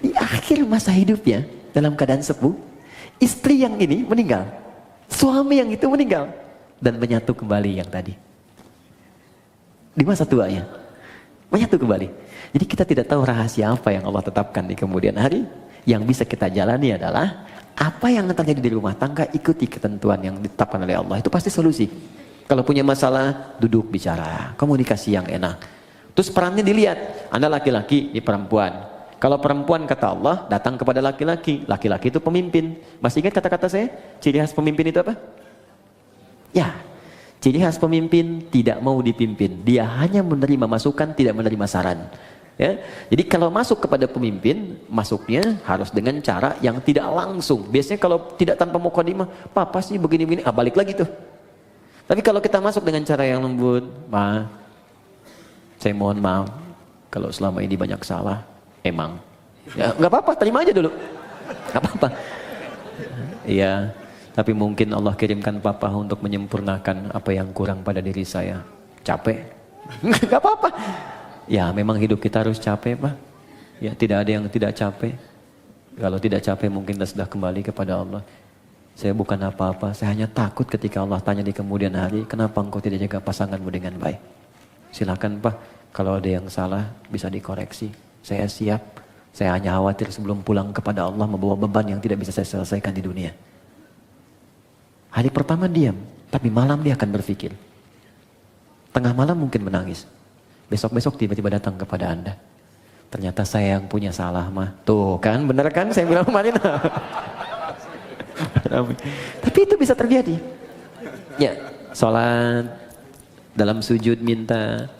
Di akhir masa hidupnya, dalam keadaan sepuh, istri yang ini meninggal. Suami yang itu meninggal. Dan menyatu kembali yang tadi. Di masa tuanya. Menyatu kembali. Jadi kita tidak tahu rahasia apa yang Allah tetapkan di kemudian hari. Yang bisa kita jalani adalah apa yang terjadi di rumah tangga, ikuti ketentuan yang ditetapkan oleh Allah. Itu pasti solusi. Kalau punya masalah, duduk bicara, komunikasi yang enak. Terus perannya dilihat, Anda laki-laki, di perempuan. Kalau perempuan kata Allah, datang kepada laki-laki. Laki-laki itu pemimpin. Masih ingat kata-kata saya? Ciri khas pemimpin itu apa? Ya, ciri khas pemimpin tidak mau dipimpin. Dia hanya menerima masukan, tidak menerima saran. Ya, jadi kalau masuk kepada pemimpin, masuknya harus dengan cara yang tidak langsung. Biasanya kalau tidak tanpa mukadimah, papa sih begini-begini, balik lagi tuh. Tapi kalau kita masuk dengan cara yang lembut, Ma, saya mohon maaf kalau selama ini banyak salah, emang. Ya, nggak apa-apa, terima aja dulu, nggak apa-apa. Iya, tapi mungkin Allah kirimkan papa untuk menyempurnakan apa yang kurang pada diri saya. Capek, nggak apa-apa. Ya memang hidup kita harus capek Pak. Ya tidak ada yang tidak capek. Kalau tidak capek mungkin kita sudah kembali kepada Allah. Saya bukan apa-apa, saya hanya takut ketika Allah tanya di kemudian hari, kenapa engkau tidak jaga pasanganmu dengan baik. Silakan Pak, kalau ada yang salah bisa dikoreksi. Saya siap. Saya hanya khawatir sebelum pulang kepada Allah membawa beban yang tidak bisa saya selesaikan di dunia. Hari pertama diam, tapi malam dia akan berpikir. Tengah malam mungkin menangis. Besok-besok tiba-tiba datang kepada Anda. Ternyata saya yang punya salah mah. Tuh kan, bener kan saya bilang kemarin. Tapi itu bisa terjadi. Ya, sholat, dalam sujud minta,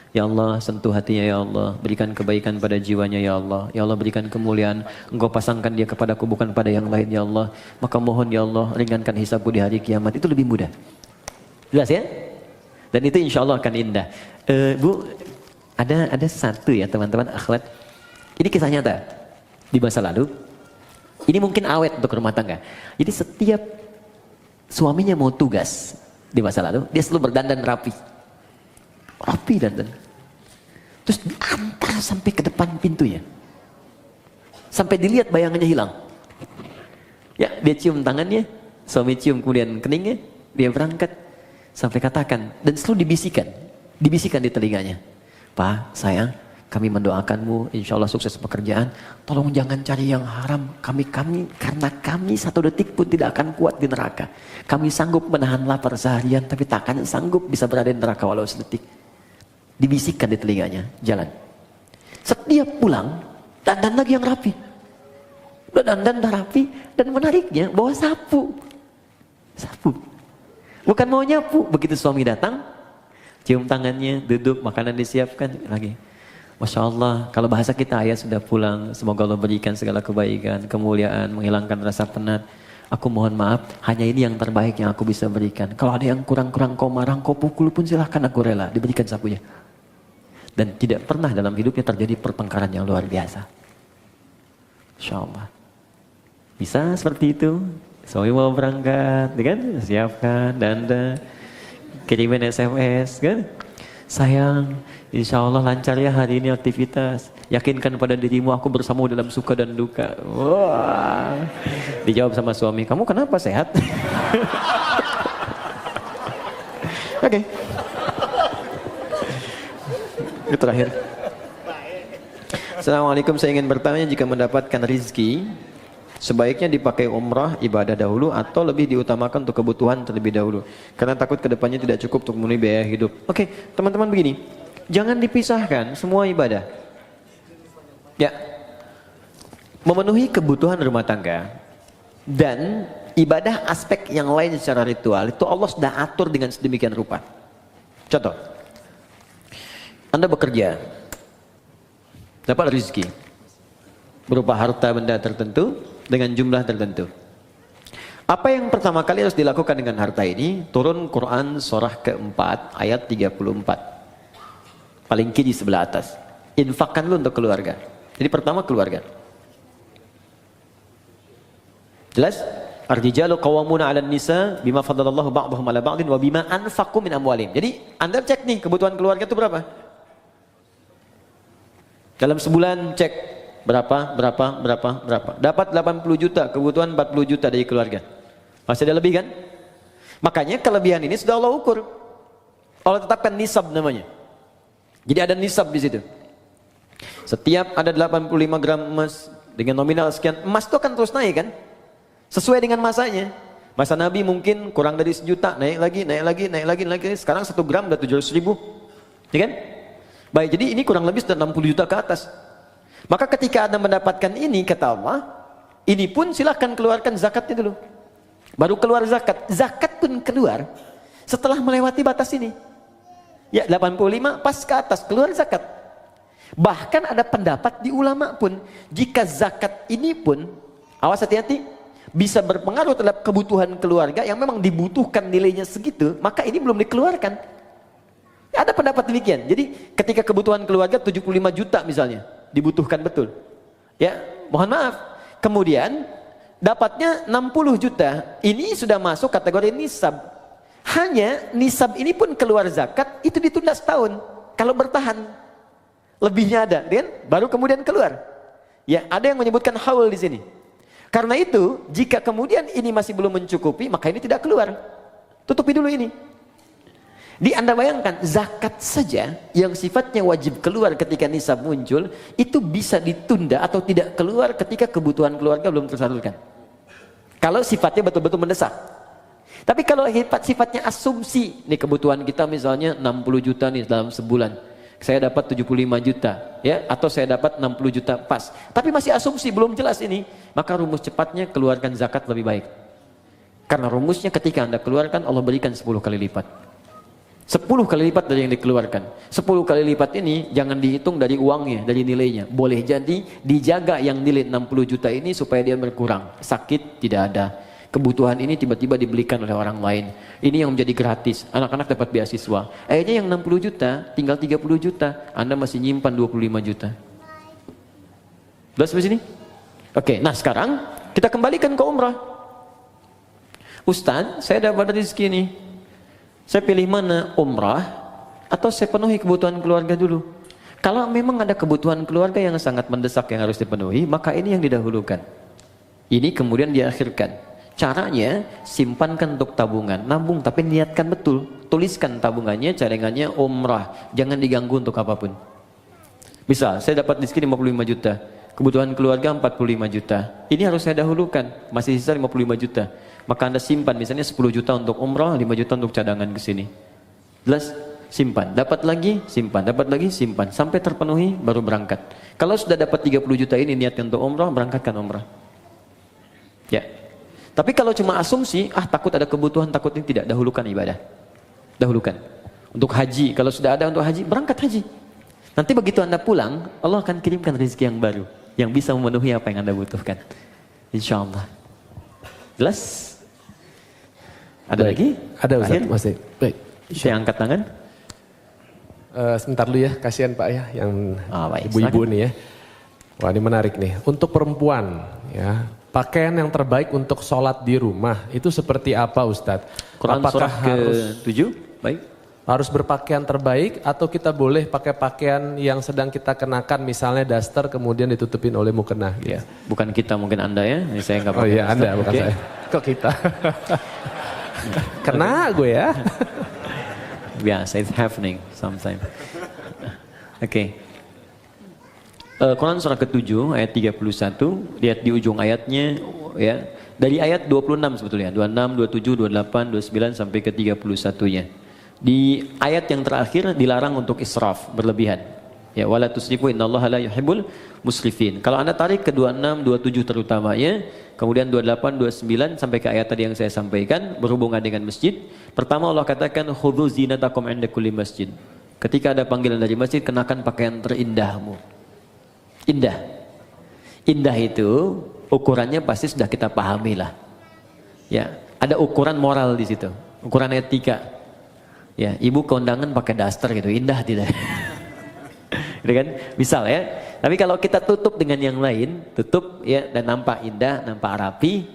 ya Allah sentuh hatinya ya Allah, berikan kebaikan pada jiwanya ya Allah berikan kemuliaan, Engkau pasangkan dia kepadaku bukan pada yang lain ya Allah, maka mohon ya Allah ringankan hisabku di hari kiamat. Itu lebih mudah. Jelas ya? Dan itu insya Allah akan indah. Bu, ada satu ya teman-teman akhwat, ini kisah nyata di masa lalu. Ini mungkin awet untuk rumah tangga. Jadi setiap suaminya mau tugas di masa lalu, dia selalu berdandan rapi dandan. Terus diantar sampai ke depan pintunya, sampai dilihat bayangannya hilang. Ya, dia cium tangannya, suami cium kemudian keningnya, dia berangkat sampai katakan, dan selalu dibisikkan di telinganya, Pak, sayang, kami mendoakanmu, insya Allah sukses pekerjaan. Tolong jangan cari yang haram. Kami karena kami satu detik pun tidak akan kuat di neraka. Kami sanggup menahan lapar seharian, tapi tak akan sanggup bisa berada di neraka walau sedetik. Dibisikkan di telinganya, jalan. Setiap pulang, dandan lagi yang rapi. Udah dandan rapi, dan menariknya bawa sapu. Bukan mau nyapu. Begitu suami datang, cium tangannya, duduk, makanan disiapkan lagi. Masya Allah, kalau bahasa kita, ayah sudah pulang, semoga Allah berikan segala kebaikan, kemuliaan, menghilangkan rasa penat. Aku mohon maaf, hanya ini yang terbaik yang aku bisa berikan. Kalau ada yang kurang-kurang kau marah, kau pukul pun silahkan, aku rela. Diberikan sapunya. Dan tidak pernah dalam hidupnya terjadi pertengkaran yang luar biasa. Masya Allah. Bisa seperti itu. Suami mau berangkat, kan? Siapkan, dandan, kirimin SMS, kan? Sayang, insya Allah lancar ya hari ini aktivitas. Yakinkan pada dirimu aku bersamamu dalam suka dan duka. Wah. Dijawab sama suami, kamu kenapa sehat? Oke. Itu terakhir. Assalamualaikum, saya ingin bertanya, jika mendapatkan rizki, sebaiknya dipakai umrah ibadah dahulu atau lebih diutamakan untuk kebutuhan terlebih dahulu? Karena takut kedepannya tidak cukup untuk memenuhi biaya hidup. Oke, teman-teman begini, jangan dipisahkan semua ibadah. Ya, memenuhi kebutuhan rumah tangga dan ibadah aspek yang lain secara ritual itu Allah sudah atur dengan sedemikian rupa. Contoh, Anda bekerja, dapat rezeki berupa harta benda tertentu dengan jumlah tertentu. Apa yang pertama kali harus dilakukan dengan harta ini? Turun Quran surah keempat ayat 34. Paling kiri sebelah atas. Infakkan lu untuk keluarga. Jadi pertama keluarga. Jelas? Ar-rijalu qawwamuna 'alan nisa bima faddalallahu ba'dahum 'ala ba'din wa bima anfaqu min amwalihim. Jadi Anda cek nih kebutuhan keluarga itu berapa? Dalam sebulan cek berapa. Dapat 80 juta, kebutuhan 40 juta dari keluarga. Masih ada lebih kan? Makanya kelebihan ini sudah Allah ukur. Allah tetapkan nisab namanya. Jadi ada nisab di situ. Setiap ada 85 gram emas dengan nominal sekian, emas itu akan terus naik kan? Sesuai dengan masanya. Masa Nabi mungkin kurang dari 1 juta, naik lagi. Sekarang 1 gram udah 700 ribu. Ya kan? Baik, jadi ini kurang lebih sudah 60 juta ke atas. Maka ketika Anda mendapatkan ini, kata Allah, ini pun silahkan keluarkan zakatnya dulu. Baru keluar zakat. Zakat pun keluar setelah melewati batas ini. Ya, 85 pas ke atas keluar zakat. Bahkan ada pendapat di ulama pun, jika zakat ini pun, awas hati-hati, bisa berpengaruh terhadap kebutuhan keluarga yang memang dibutuhkan nilainya segitu, maka ini belum dikeluarkan. Ada pendapat demikian. Jadi ketika kebutuhan keluarga 75 juta misalnya, dibutuhkan betul. Ya, mohon maaf. Kemudian dapatnya 60 juta, ini sudah masuk kategori nisab. Hanya nisab ini pun keluar zakat, itu ditunda setahun. Kalau bertahan, lebihnya ada, kan? Baru kemudian keluar. Ya, ada yang menyebutkan haul di sini. Karena itu, jika kemudian ini masih belum mencukupi, maka ini tidak keluar. Tutupi dulu ini. Anda bayangkan zakat saja yang sifatnya wajib keluar ketika nisab muncul itu bisa ditunda atau tidak keluar ketika kebutuhan keluarga belum tersalurkan. Kalau sifatnya betul-betul mendesak. Tapi kalau sifatnya asumsi, nih kebutuhan kita misalnya 60 juta nih dalam sebulan. Saya dapat 75 juta ya, atau saya dapat 60 juta pas. Tapi masih asumsi, belum jelas ini. Maka rumus cepatnya keluarkan zakat lebih baik. Karena rumusnya ketika Anda keluarkan Allah berikan 10 kali lipat. 10 kali lipat dari yang dikeluarkan. 10 kali lipat ini jangan dihitung dari uangnya, dari nilainya. Boleh jadi dijaga yang nilai 60 juta ini supaya dia berkurang. Sakit tidak ada. Kebutuhan ini tiba-tiba dibelikan oleh orang lain. Ini yang menjadi gratis. Anak-anak dapat beasiswa. Akhirnya yang 60 juta tinggal 30 juta. Anda masih nyimpan 25 juta. Jelas sampai sini? Oke, nah sekarang kita kembalikan ke umrah. Ustaz, saya dapat rezeki nih. Saya pilih mana? Umrah atau saya penuhi kebutuhan keluarga dulu? Kalau memang ada kebutuhan keluarga yang sangat mendesak yang harus dipenuhi, maka ini yang didahulukan. Ini kemudian diakhirkan. Caranya simpankan untuk tabungan, nabung tapi niatkan betul. Tuliskan tabungannya, cadangannya umrah. Jangan diganggu untuk apapun. Misal, saya dapat rezeki 55 juta. Kebutuhan keluarga 45 juta. Ini harus saya dahulukan. Masih sisa 55 juta. Maka Anda simpan misalnya 10 juta untuk umrah, 5 juta untuk cadangan ke sini. Jelas? Simpan. Dapat lagi, simpan. Dapat lagi, simpan. Sampai terpenuhi, baru berangkat. Kalau sudah dapat 30 juta ini niatkan untuk umrah, berangkatkan umrah. Ya. Tapi kalau cuma asumsi, takut ada kebutuhan, takut ini tidak, dahulukan ibadah. Dahulukan. Untuk haji, kalau sudah ada untuk haji, berangkat haji. Nanti begitu Anda pulang, Allah akan kirimkan rezeki yang baru. Yang bisa memenuhi apa yang Anda butuhkan. Insya Allah. Jelas? Ada baik. lagi? Ada Ustaz, masih. Baik. Saya angkat tangan. Sebentar dulu ya, kasihan Pak ya, yang baik, ibu-ibu nih ya. Wah ini menarik nih. Untuk perempuan ya, pakaian yang terbaik untuk sholat di rumah itu seperti apa Ustadz? Quran apakah surah harus ke-7? Baik. Harus berpakaian terbaik atau kita boleh pakai pakaian yang sedang kita kenakan, misalnya daster kemudian ditutupin oleh mukena? Ya, bukan kita, mungkin Anda ya. Ini saya nggak pakai. Oh iya, daster. Anda bukan saya. Kok kita? Kena gue ya. Biasa, it's happening sometimes. Oke. Quran surah ke-7 ayat 31, lihat di ujung ayatnya ya. Dari ayat 26 sebetulnya, 26, 27, 28, 29 sampai ke 31-nya. Di ayat yang terakhir dilarang untuk israf, berlebihan. Ya, wala tusrifu innallaha la yuhibbul musrifin. Kalau Anda tarik ke 26, 27 terutamanya, kemudian 28, 29 sampai ke ayat tadi yang saya sampaikan berhubungan dengan masjid. Pertama Allah katakan khudzu zinatakum 'inda kulli masjid. Ketika ada panggilan dari masjid, kenakan pakaian terindahmu. Indah. Indah itu ukurannya pasti sudah kita pahami lah. Ya, ada ukuran moral di situ, ukuran etika. Ya, ibu kondangan pakai daster gitu, indah tidak? Gitu kan? Misal ya. Tapi kalau kita tutup dengan yang lain, tutup ya dan nampak indah, nampak rapi,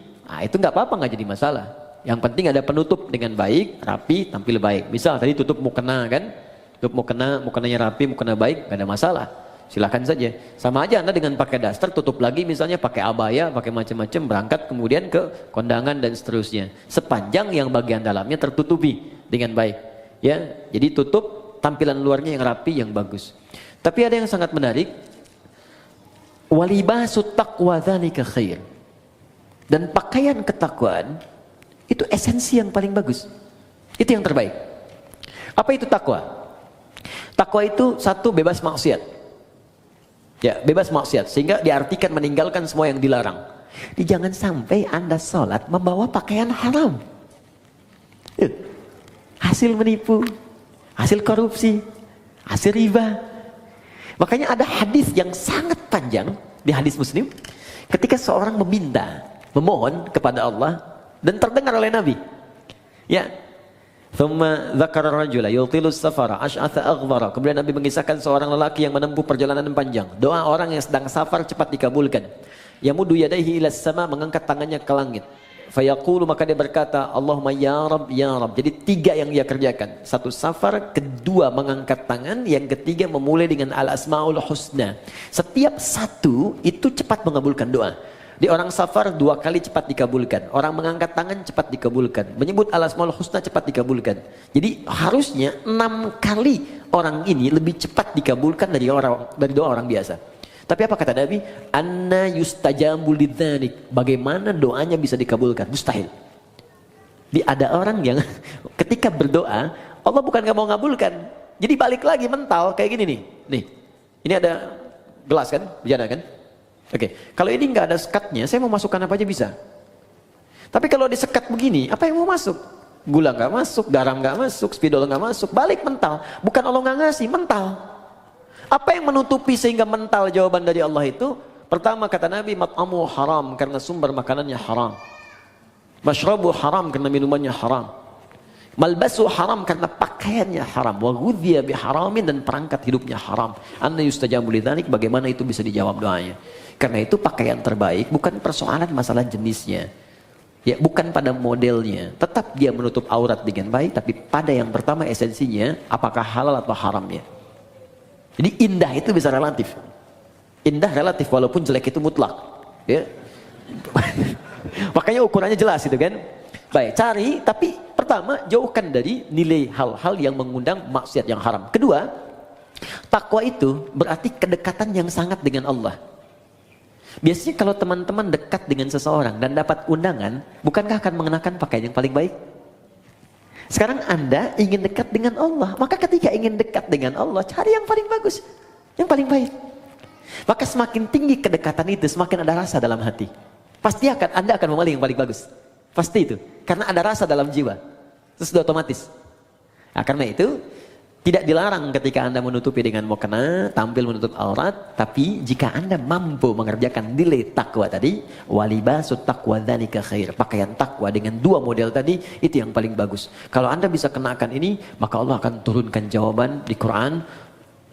itu nggak apa-apa, nggak jadi masalah. Yang penting ada penutup dengan baik, rapi, tampil baik. Misal tadi tutup mukena kan, tutup mukenanya rapi, mukena baik, nggak ada masalah. Silakan saja. Sama aja Anda dengan pakai daster, tutup lagi misalnya pakai abaya, pakai macam-macam, berangkat kemudian ke kondangan dan seterusnya. Sepanjang yang bagian dalamnya tertutupi dengan baik. Ya, jadi tutup tampilan luarnya yang rapi, yang bagus. Tapi ada yang sangat menarik. Walibasut taqwa dzalika khair. Dan pakaian ketakwaan itu esensi yang paling bagus. Itu yang terbaik. Apa itu takwa? Takwa itu satu, bebas maksiat. Ya, bebas maksiat, sehingga diartikan meninggalkan semua yang dilarang. Jangan sampai Anda sholat membawa pakaian haram. Hasil menipu, hasil korupsi, hasil riba. Makanya ada hadis yang sangat panjang di hadis Muslim, ketika seorang meminta, memohon kepada Allah dan terdengar oleh Nabi. Ya. Thumma dzakara rajula yutilu safara ash'atha aghbara. Kemudian Nabi mengisahkan seorang lelaki yang menempuh perjalanan panjang. Doa orang yang sedang safar cepat dikabulkan. Yamuddu yadayhi ila sama, mengangkat tangannya ke langit. Fayaqulu, maka dia berkata, Allahumma ya Rabb, ya Rabb. Jadi tiga yang dia kerjakan. Satu safar, kedua mengangkat tangan, yang ketiga memulai dengan al-asmaul husna. Setiap satu itu cepat mengabulkan doa. Di orang safar 2 kali cepat dikabulkan. Orang mengangkat tangan cepat dikabulkan. Menyebut al-asmaul husna cepat dikabulkan. Jadi harusnya 6 kali orang ini lebih cepat dikabulkan dari doa orang biasa. Tapi apa kata Nabi? Anna yustajabu lidzalik. Bagaimana doanya bisa dikabulkan? Mustahil. Ada orang yang ketika berdoa, Allah bukan gak mau ngabulkan. Jadi balik lagi mental kayak gini nih. Nih, ini ada gelas kan? Bejana kan? Oke, kalau ini nggak ada sekatnya, saya mau masukkan apa aja bisa. Tapi kalau disekat begini, apa yang mau masuk? Gula nggak masuk, garam nggak masuk, spidol nggak masuk, balik mental. Bukan Allah nggak ngasih, mental. Apa yang menutupi sehingga mental jawaban dari Allah itu? Pertama kata Nabi, mat'amu haram karena sumber makanannya haram. Mashrabu haram karena minumannya haram. Malbasu haram karena pakaiannya haram. Wa ghudhiya biharamin, dan perangkat hidupnya haram. Anna yustajabu lidzalik, bagaimana itu bisa dijawab doanya? Karena itu pakaian terbaik bukan persoalan masalah jenisnya. Ya, bukan pada modelnya. Tetap dia menutup aurat dengan baik, tapi pada yang pertama esensinya apakah halal atau haramnya. Jadi indah itu bisa relatif. Indah relatif walaupun jelek itu mutlak. Ya. Makanya ukurannya jelas itu kan. Baik, cari, tapi pertama jauhkan dari nilai hal-hal yang mengundang maksiat yang haram. Kedua, takwa itu berarti kedekatan yang sangat dengan Allah. Biasanya kalau teman-teman dekat dengan seseorang dan dapat undangan, bukankah akan mengenakan pakaian yang paling baik? Sekarang Anda ingin dekat dengan Allah, maka ketika ingin dekat dengan Allah, cari yang paling bagus, yang paling baik. Maka semakin tinggi kedekatan itu, semakin ada rasa dalam hati. Pasti Anda akan memilih yang paling bagus. Pasti itu, karena ada rasa dalam jiwa. Terus sudah otomatis. Nah, karena itu tidak dilarang ketika Anda menutupi dengan mukena, tampil menutup aurat, tapi jika Anda mampu mengerjakan nilai takwa tadi, walibasut taqwa dzalika khair. Pakaian takwa dengan 2 model tadi itu yang paling bagus. Kalau Anda bisa kenakan ini, maka Allah akan turunkan jawaban di Quran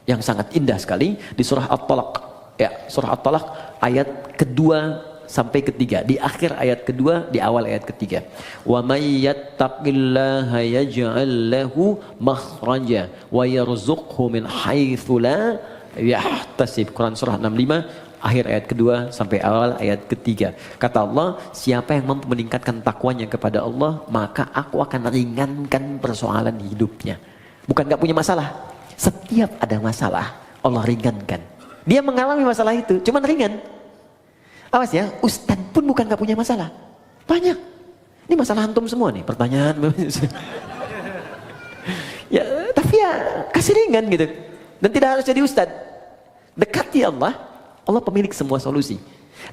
yang sangat indah sekali di surah At-Talaq. Ya, surah At-Talaq ayat kedua sampai ketiga, di akhir ayat kedua, di awal ayat ketiga. Wa may yattaqillaha yaj'al lahu makhraja wa yarzuqhu min haitsu la yahtasib. Quran surah 65 akhir ayat kedua sampai awal ayat ketiga. Kata Allah, siapa yang mampu meningkatkan takwanya kepada Allah, maka aku akan ringankan persoalan hidupnya. Bukan gak punya masalah, setiap ada masalah Allah ringankan. Dia mengalami masalah itu, cuman ringan. Awas ya, ustadz pun bukan gak punya masalah. Banyak. Ini masalah antum semua nih, pertanyaan. Ya, tapi ya kasih ringan gitu. Dan tidak harus jadi ustadz. Dekati Allah, Allah pemilik semua solusi.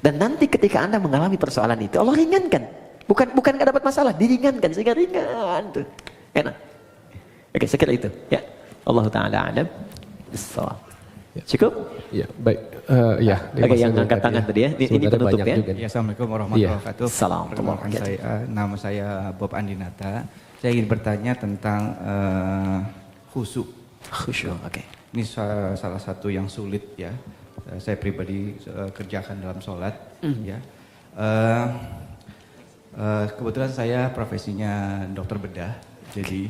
Dan nanti ketika Anda mengalami persoalan itu, Allah ringankan. Bukan gak dapat masalah, diringankan sehingga ringan tuh. Enak. Oke, saya kira itu. Ya, Allah Ta'ala alam. Cukup? Ya, baik. Ya, oke, yang angkat tangan tadi ya. Ini penutup ya. Ya, Assalamualaikum warahmatullahi wabarakatuh. Assalamualaikum. Nama saya Bob Andinata. Saya ingin bertanya tentang khusyuk. Khusyuk, oke. Ini salah satu yang sulit ya. Saya pribadi kerjakan dalam sholat. Ya. Kebetulan saya profesinya dokter bedah. Jadi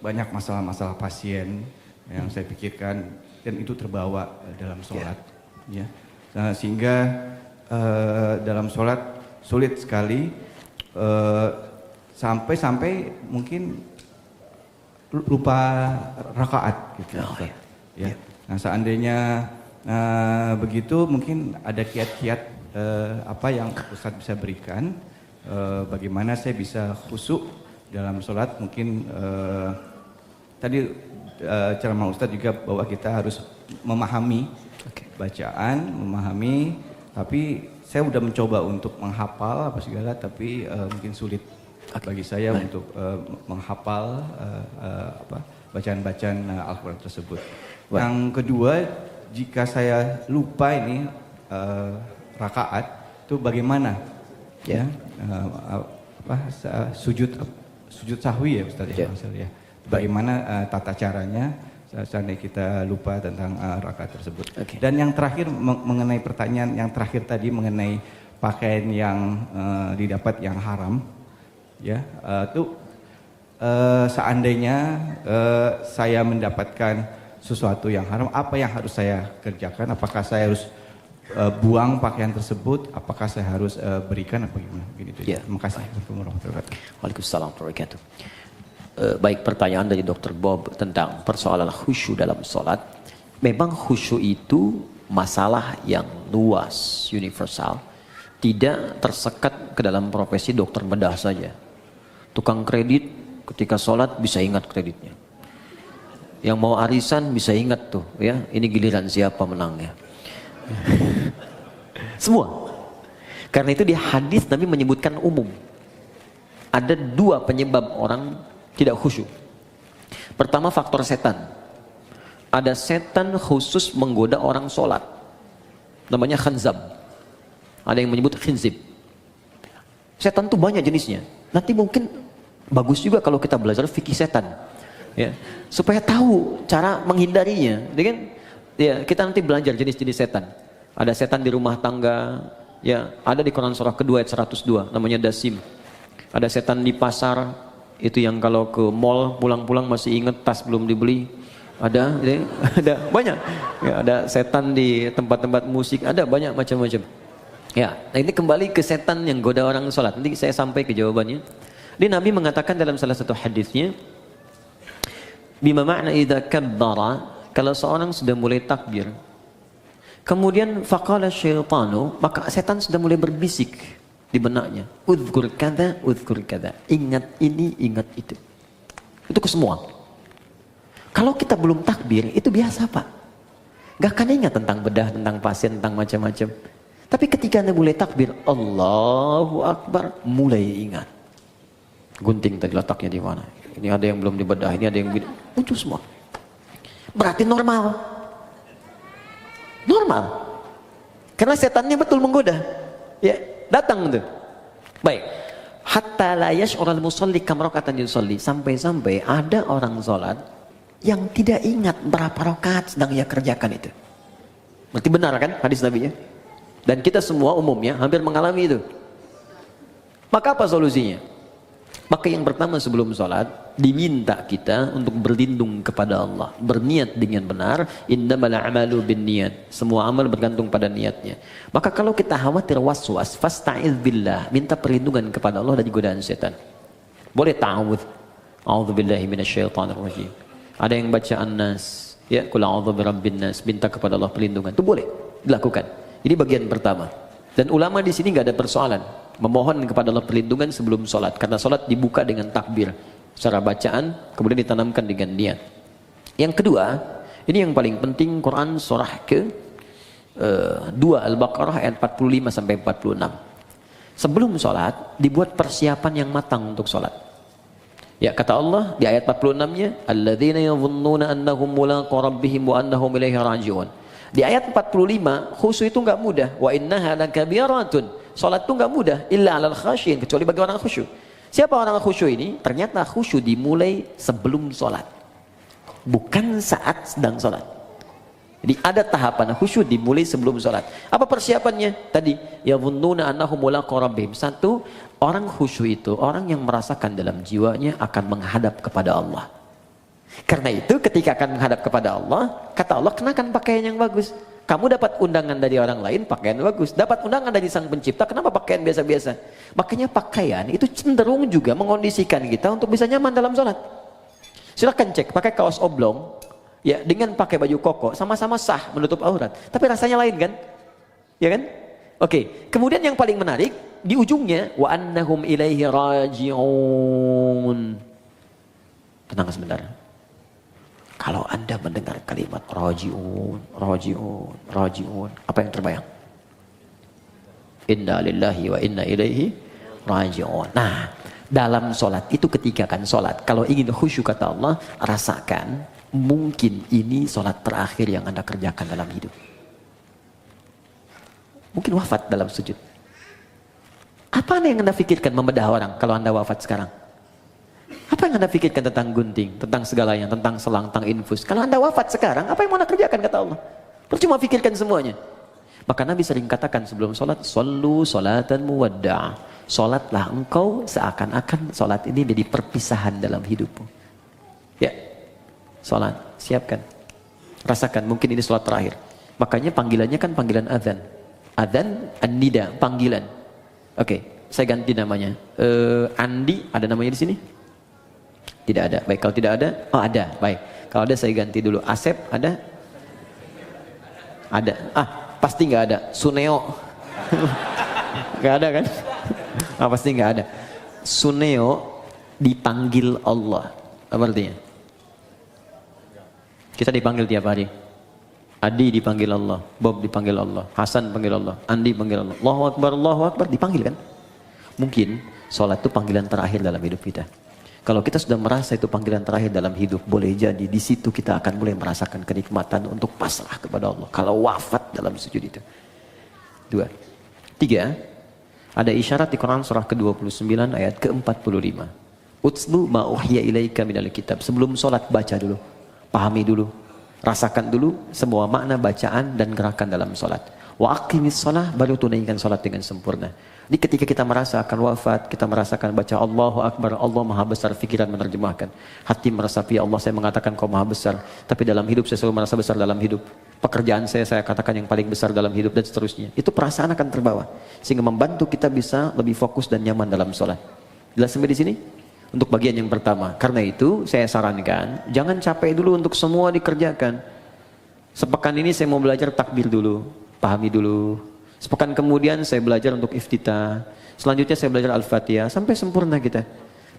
banyak masalah-masalah pasien yang saya pikirkan, dan itu terbawa dalam sholat, ya. Nah, sehingga dalam sholat sulit sekali, sampai mungkin lupa rakaat, gitu. Ya. Nah, seandainya begitu, mungkin ada kiat-kiat apa yang Ustadz bisa berikan, bagaimana saya bisa khusyuk dalam sholat. Mungkin tadi ceramah Ustadz juga bahwa kita harus memahami bacaan, memahami, tapi saya sudah mencoba untuk menghafal apa segala, tapi mungkin sulit bagi saya untuk menghafal bacaan-bacaan Al-Quran tersebut. Yang kedua, jika saya lupa ini rakaat, itu bagaimana? Ya, sujud sahwi ya Ustadz ya. Bagaimana tata caranya seandainya kita lupa tentang rakaat tersebut. Dan yang terakhir mengenai pertanyaan yang terakhir tadi mengenai pakaian yang didapat yang haram, ya itu seandainya saya mendapatkan sesuatu yang haram, apa yang harus saya kerjakan? Apakah saya harus buang pakaian tersebut, apakah saya harus berikan apa gimana? Begitu. Ya. Terima kasih. Assalamualaikum warahmatullahi wabarakatuh. Waalaikumsalam warahmatullahi wabarakatuh. Baik, pertanyaan dari Dr. Bob tentang persoalan khusyuk dalam sholat. Memang khusyuk itu masalah yang luas, universal. Tidak tersekat ke dalam profesi dokter bedah saja. Tukang kredit ketika sholat bisa ingat kreditnya. Yang mau arisan bisa ingat tuh, ya, ini giliran siapa menangnya. Semua. Karena itu di hadis Nabi menyebutkan umum. Ada 2 penyebab orang tidak khusyuk. Pertama, faktor setan. Ada setan khusus menggoda orang sholat. Namanya khanzab. Ada yang menyebut khinzib. Setan itu banyak jenisnya. Nanti mungkin bagus juga kalau kita belajar fikih setan. Ya, supaya tahu cara menghindarinya. Ya, kita nanti belajar jenis-jenis setan. Ada setan di rumah tangga. Ya, ada di Quran surah kedua ayat 102. Namanya dasim. Ada setan di pasar. Itu yang kalau ke mall pulang-pulang masih ingat tas belum dibeli. Ada banyak. Ya, ada setan di tempat-tempat musik, ada banyak macam-macam. Ya, nah ini kembali ke setan yang goda orang sholat. Nanti saya sampai ke jawabannya. Jadi Nabi mengatakan dalam salah satu hadisnya, bima makna idza kabbara, kalau seorang sudah mulai takbir, kemudian faqala syaitanu, maka setan sudah mulai berbisik di benaknya, udzkur kada, ingat ini, ingat itu. Itu ke semua. Kalau kita belum takbir, itu biasa Pak. Gak akan ingat tentang bedah, tentang pasien, tentang macam-macam. Tapi ketika Anda mulai takbir, Allahu Akbar, mulai ingat. Gunting tadi letaknya di mana? Ini ada yang belum dibedah, ini ada yang muncul semua. Berarti normal. Normal. Karena setannya betul menggoda. Ya, datang tuh. Baik. Hatta la yash'ural musalli kam raka'atan yusalli. Sampai-sampai ada orang salat yang tidak ingat berapa rakaat sedang ia kerjakan itu. Berarti benar kan hadis Nabi-nya? Dan kita semua umumnya hampir mengalami itu. Maka apa solusinya? Maka yang pertama sebelum sholat diminta kita untuk berlindung kepada Allah, berniat dengan benar. Innamal a'malu binniyat. Semua amal bergantung pada niatnya. Maka kalau kita khawatir waswas, fasta'iz billah, minta perlindungan kepada Allah dari godaan setan. Boleh ta'awudz. A'udzubillahi minasyaitonir rajim. Ada yang baca An-Nas, ya, qul a'udzu birabbin nas, minta kepada Allah perlindungan. Itu boleh dilakukan. Ini bagian pertama. Dan ulama di sini nggak ada persoalan memohon kepada Allah perlindungan sebelum sholat, karena sholat dibuka dengan takbir secara bacaan, kemudian ditanamkan dengan niat. Yang kedua, ini yang paling penting, Quran surah ke 2 Al-Baqarah ayat 45 sampai 46. Sebelum sholat dibuat persiapan yang matang untuk sholat. Ya, kata Allah di ayat 46-nya, alladzina yadhunnuna annahum mulaqu rabbihim wa annahum ilaihi raji'un. Di ayat 45, khusyuk itu enggak mudah. Wa innaha lakabiratun. Salat itu enggak mudah illa 'alal khasyin, kecuali bagi orang khusyuk. Siapa orang khusyuk ini? Ternyata khusyuk dimulai sebelum salat. Bukan saat sedang salat. Jadi ada tahapan khusyuk dimulai sebelum salat. Apa persiapannya? Tadi, yadhunnuna annahum mulaqu rabbihim. Satu, orang khusyuk itu orang yang merasakan dalam jiwanya akan menghadap kepada Allah. Karena itu ketika akan menghadap kepada Allah, kata Allah, kenakan pakaian yang bagus. Kamu dapat undangan dari orang lain, pakaian bagus. Dapat undangan dari sang pencipta, kenapa pakaian biasa-biasa? Makanya pakaian itu cenderung juga mengondisikan kita untuk bisa nyaman dalam sholat. Silahkan cek, pakai kaos oblong, ya, dengan pakai baju koko, sama-sama sah menutup aurat. Tapi rasanya lain kan? Ya kan? Oke, kemudian yang paling menarik, di ujungnya, wa annahum ilaihi raji'un. Tenang sebentar. Kalau Anda mendengar kalimat raji'un, raji'un, raji'un, apa yang terbayang? Inna lillahi wa inna ilaihi raji'un. Nah, dalam sholat itu ketika kan sholat, kalau ingin khusyuk kata Allah, rasakan mungkin ini sholat terakhir yang Anda kerjakan dalam hidup. Mungkin wafat dalam sujud. Apa yang Anda pikirkan membedah orang kalau Anda wafat sekarang? Apa yang Anda pikirkan tentang gunting, tentang segalanya, tentang selang, tentang infus? Kalau Anda wafat sekarang, apa yang mau Anda kerjakan kata Allah? Percuma pikirkan semuanya. Maka Nabi sering katakan sebelum sholat, sallu sholatan muwadda'. Sholatlah engkau seakan-akan sholat ini jadi perpisahan dalam hidupmu. Ya, sholat, siapkan. Rasakan, mungkin ini sholat terakhir. Makanya panggilannya kan panggilan adzan. Adzan, an-nida, panggilan. Oke, saya ganti namanya. Andi, ada namanya di sini? Tidak ada. Baik, kalau tidak ada, oh ada. Baik. Kalau ada saya ganti dulu. Asep, ada? Ada. Ah, pasti nggak ada. Suneo. Nggak ada kan? Ah, pasti nggak ada. Suneo dipanggil Allah. Apa artinya? Kita dipanggil tiap hari. Adi dipanggil Allah, Bob dipanggil Allah, Hasan panggil Allah, Andi panggil Allah. Allahu Akbar, dipanggil kan? Mungkin sholat itu panggilan terakhir dalam hidup kita. Kalau kita sudah merasa itu panggilan terakhir dalam hidup, boleh jadi di situ kita akan mulai merasakan kenikmatan untuk pasrah kepada Allah. Kalau wafat dalam sujud itu. 2. 3. Ada isyarat di Quran surah ke-29 ayat ke-45. Utslu ma uhiya ilaika minal kitab. Sebelum sholat baca dulu, pahami dulu, rasakan dulu semua makna bacaan dan gerakan dalam sholat. Wa aqimis sholah, baru tunaikan sholat dengan sempurna. Jadi ketika kita merasa akan wafat, kita merasakan baca Allahu Akbar, Allah Maha Besar, pikiran menerjemahkan. Hati merasa, ya Allah saya mengatakan kau Maha Besar, tapi dalam hidup saya selalu merasa besar dalam hidup. Pekerjaan saya katakan yang paling besar dalam hidup dan seterusnya. Itu perasaan akan terbawa. Sehingga membantu kita bisa lebih fokus dan nyaman dalam sholat. Jelas sampai di sini? Untuk bagian yang pertama. Karena itu saya sarankan, jangan capek dulu untuk semua dikerjakan. Sepekan ini saya mau belajar takbir dulu, pahami dulu. Sepekan kemudian saya belajar untuk iftitah. Selanjutnya saya belajar Al-Fatihah sampai sempurna kita.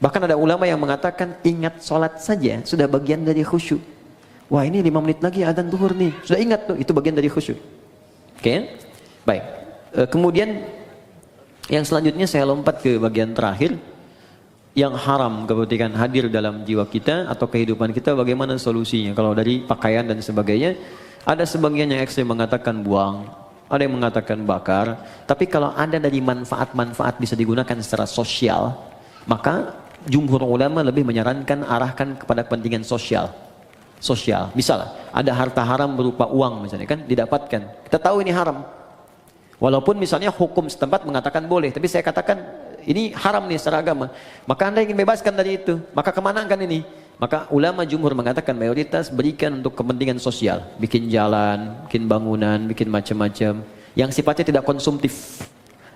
Bahkan ada ulama yang mengatakan ingat sholat saja sudah bagian dari khusyuk. Wah ini 5 menit lagi adzan zuhur nih. Sudah ingat tuh, itu bagian dari khusyuk. Oke? Baik. Kemudian yang selanjutnya saya lompat ke bagian terakhir. Yang haram ketika hadir dalam jiwa kita atau kehidupan kita, bagaimana solusinya? Kalau dari pakaian dan sebagainya, ada sebagian yang ekstrem mengatakan buang, ada yang mengatakan bakar. Tapi kalau ada dari manfaat-manfaat bisa digunakan secara sosial, maka jumhur ulama lebih menyarankan arahkan kepada kepentingan sosial. Misal ada harta haram berupa uang misalnya kan didapatkan. Kita tahu ini haram. Walaupun misalnya hukum setempat mengatakan boleh, tapi saya katakan ini haram nih secara agama. Maka Anda ingin bebaskan dari itu, maka kemana kan ini? Maka ulama jumhur mengatakan mayoritas berikan untuk kepentingan sosial. Bikin jalan, bikin bangunan, bikin macam-macam. Yang sifatnya tidak konsumtif.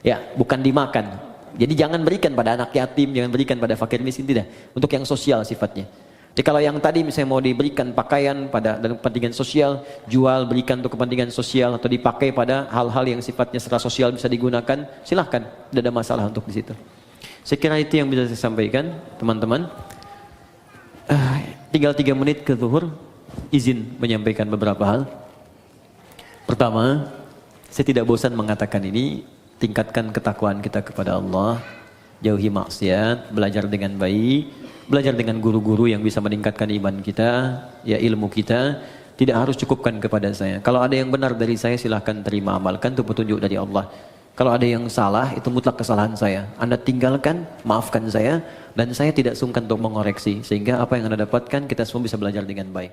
Ya, bukan dimakan. Jadi jangan berikan pada anak yatim, jangan berikan pada fakir miskin, tidak. Untuk yang sosial sifatnya. Jadi kalau yang tadi misalnya mau diberikan pakaian pada dalam kepentingan sosial, jual berikan untuk kepentingan sosial atau dipakai pada hal-hal yang sifatnya secara sosial bisa digunakan, silahkan, tidak ada masalah untuk di situ. Saya kira itu yang bisa saya sampaikan, teman-teman. Tinggal 3 menit ke zuhur, izin menyampaikan beberapa hal. Pertama, saya tidak bosan mengatakan ini, tingkatkan ketakwaan kita kepada Allah, jauhi maksiat, belajar dengan baik. Belajar dengan guru-guru yang bisa meningkatkan iman kita, ya ilmu kita, tidak harus cukupkan kepada saya. Kalau ada yang benar dari saya silahkan terima amalkan, itu petunjuk dari Allah. Kalau ada yang salah, itu mutlak kesalahan saya. Anda tinggalkan, maafkan saya, dan saya tidak sungkan untuk mengoreksi. Sehingga apa yang Anda dapatkan, kita semua bisa belajar dengan baik.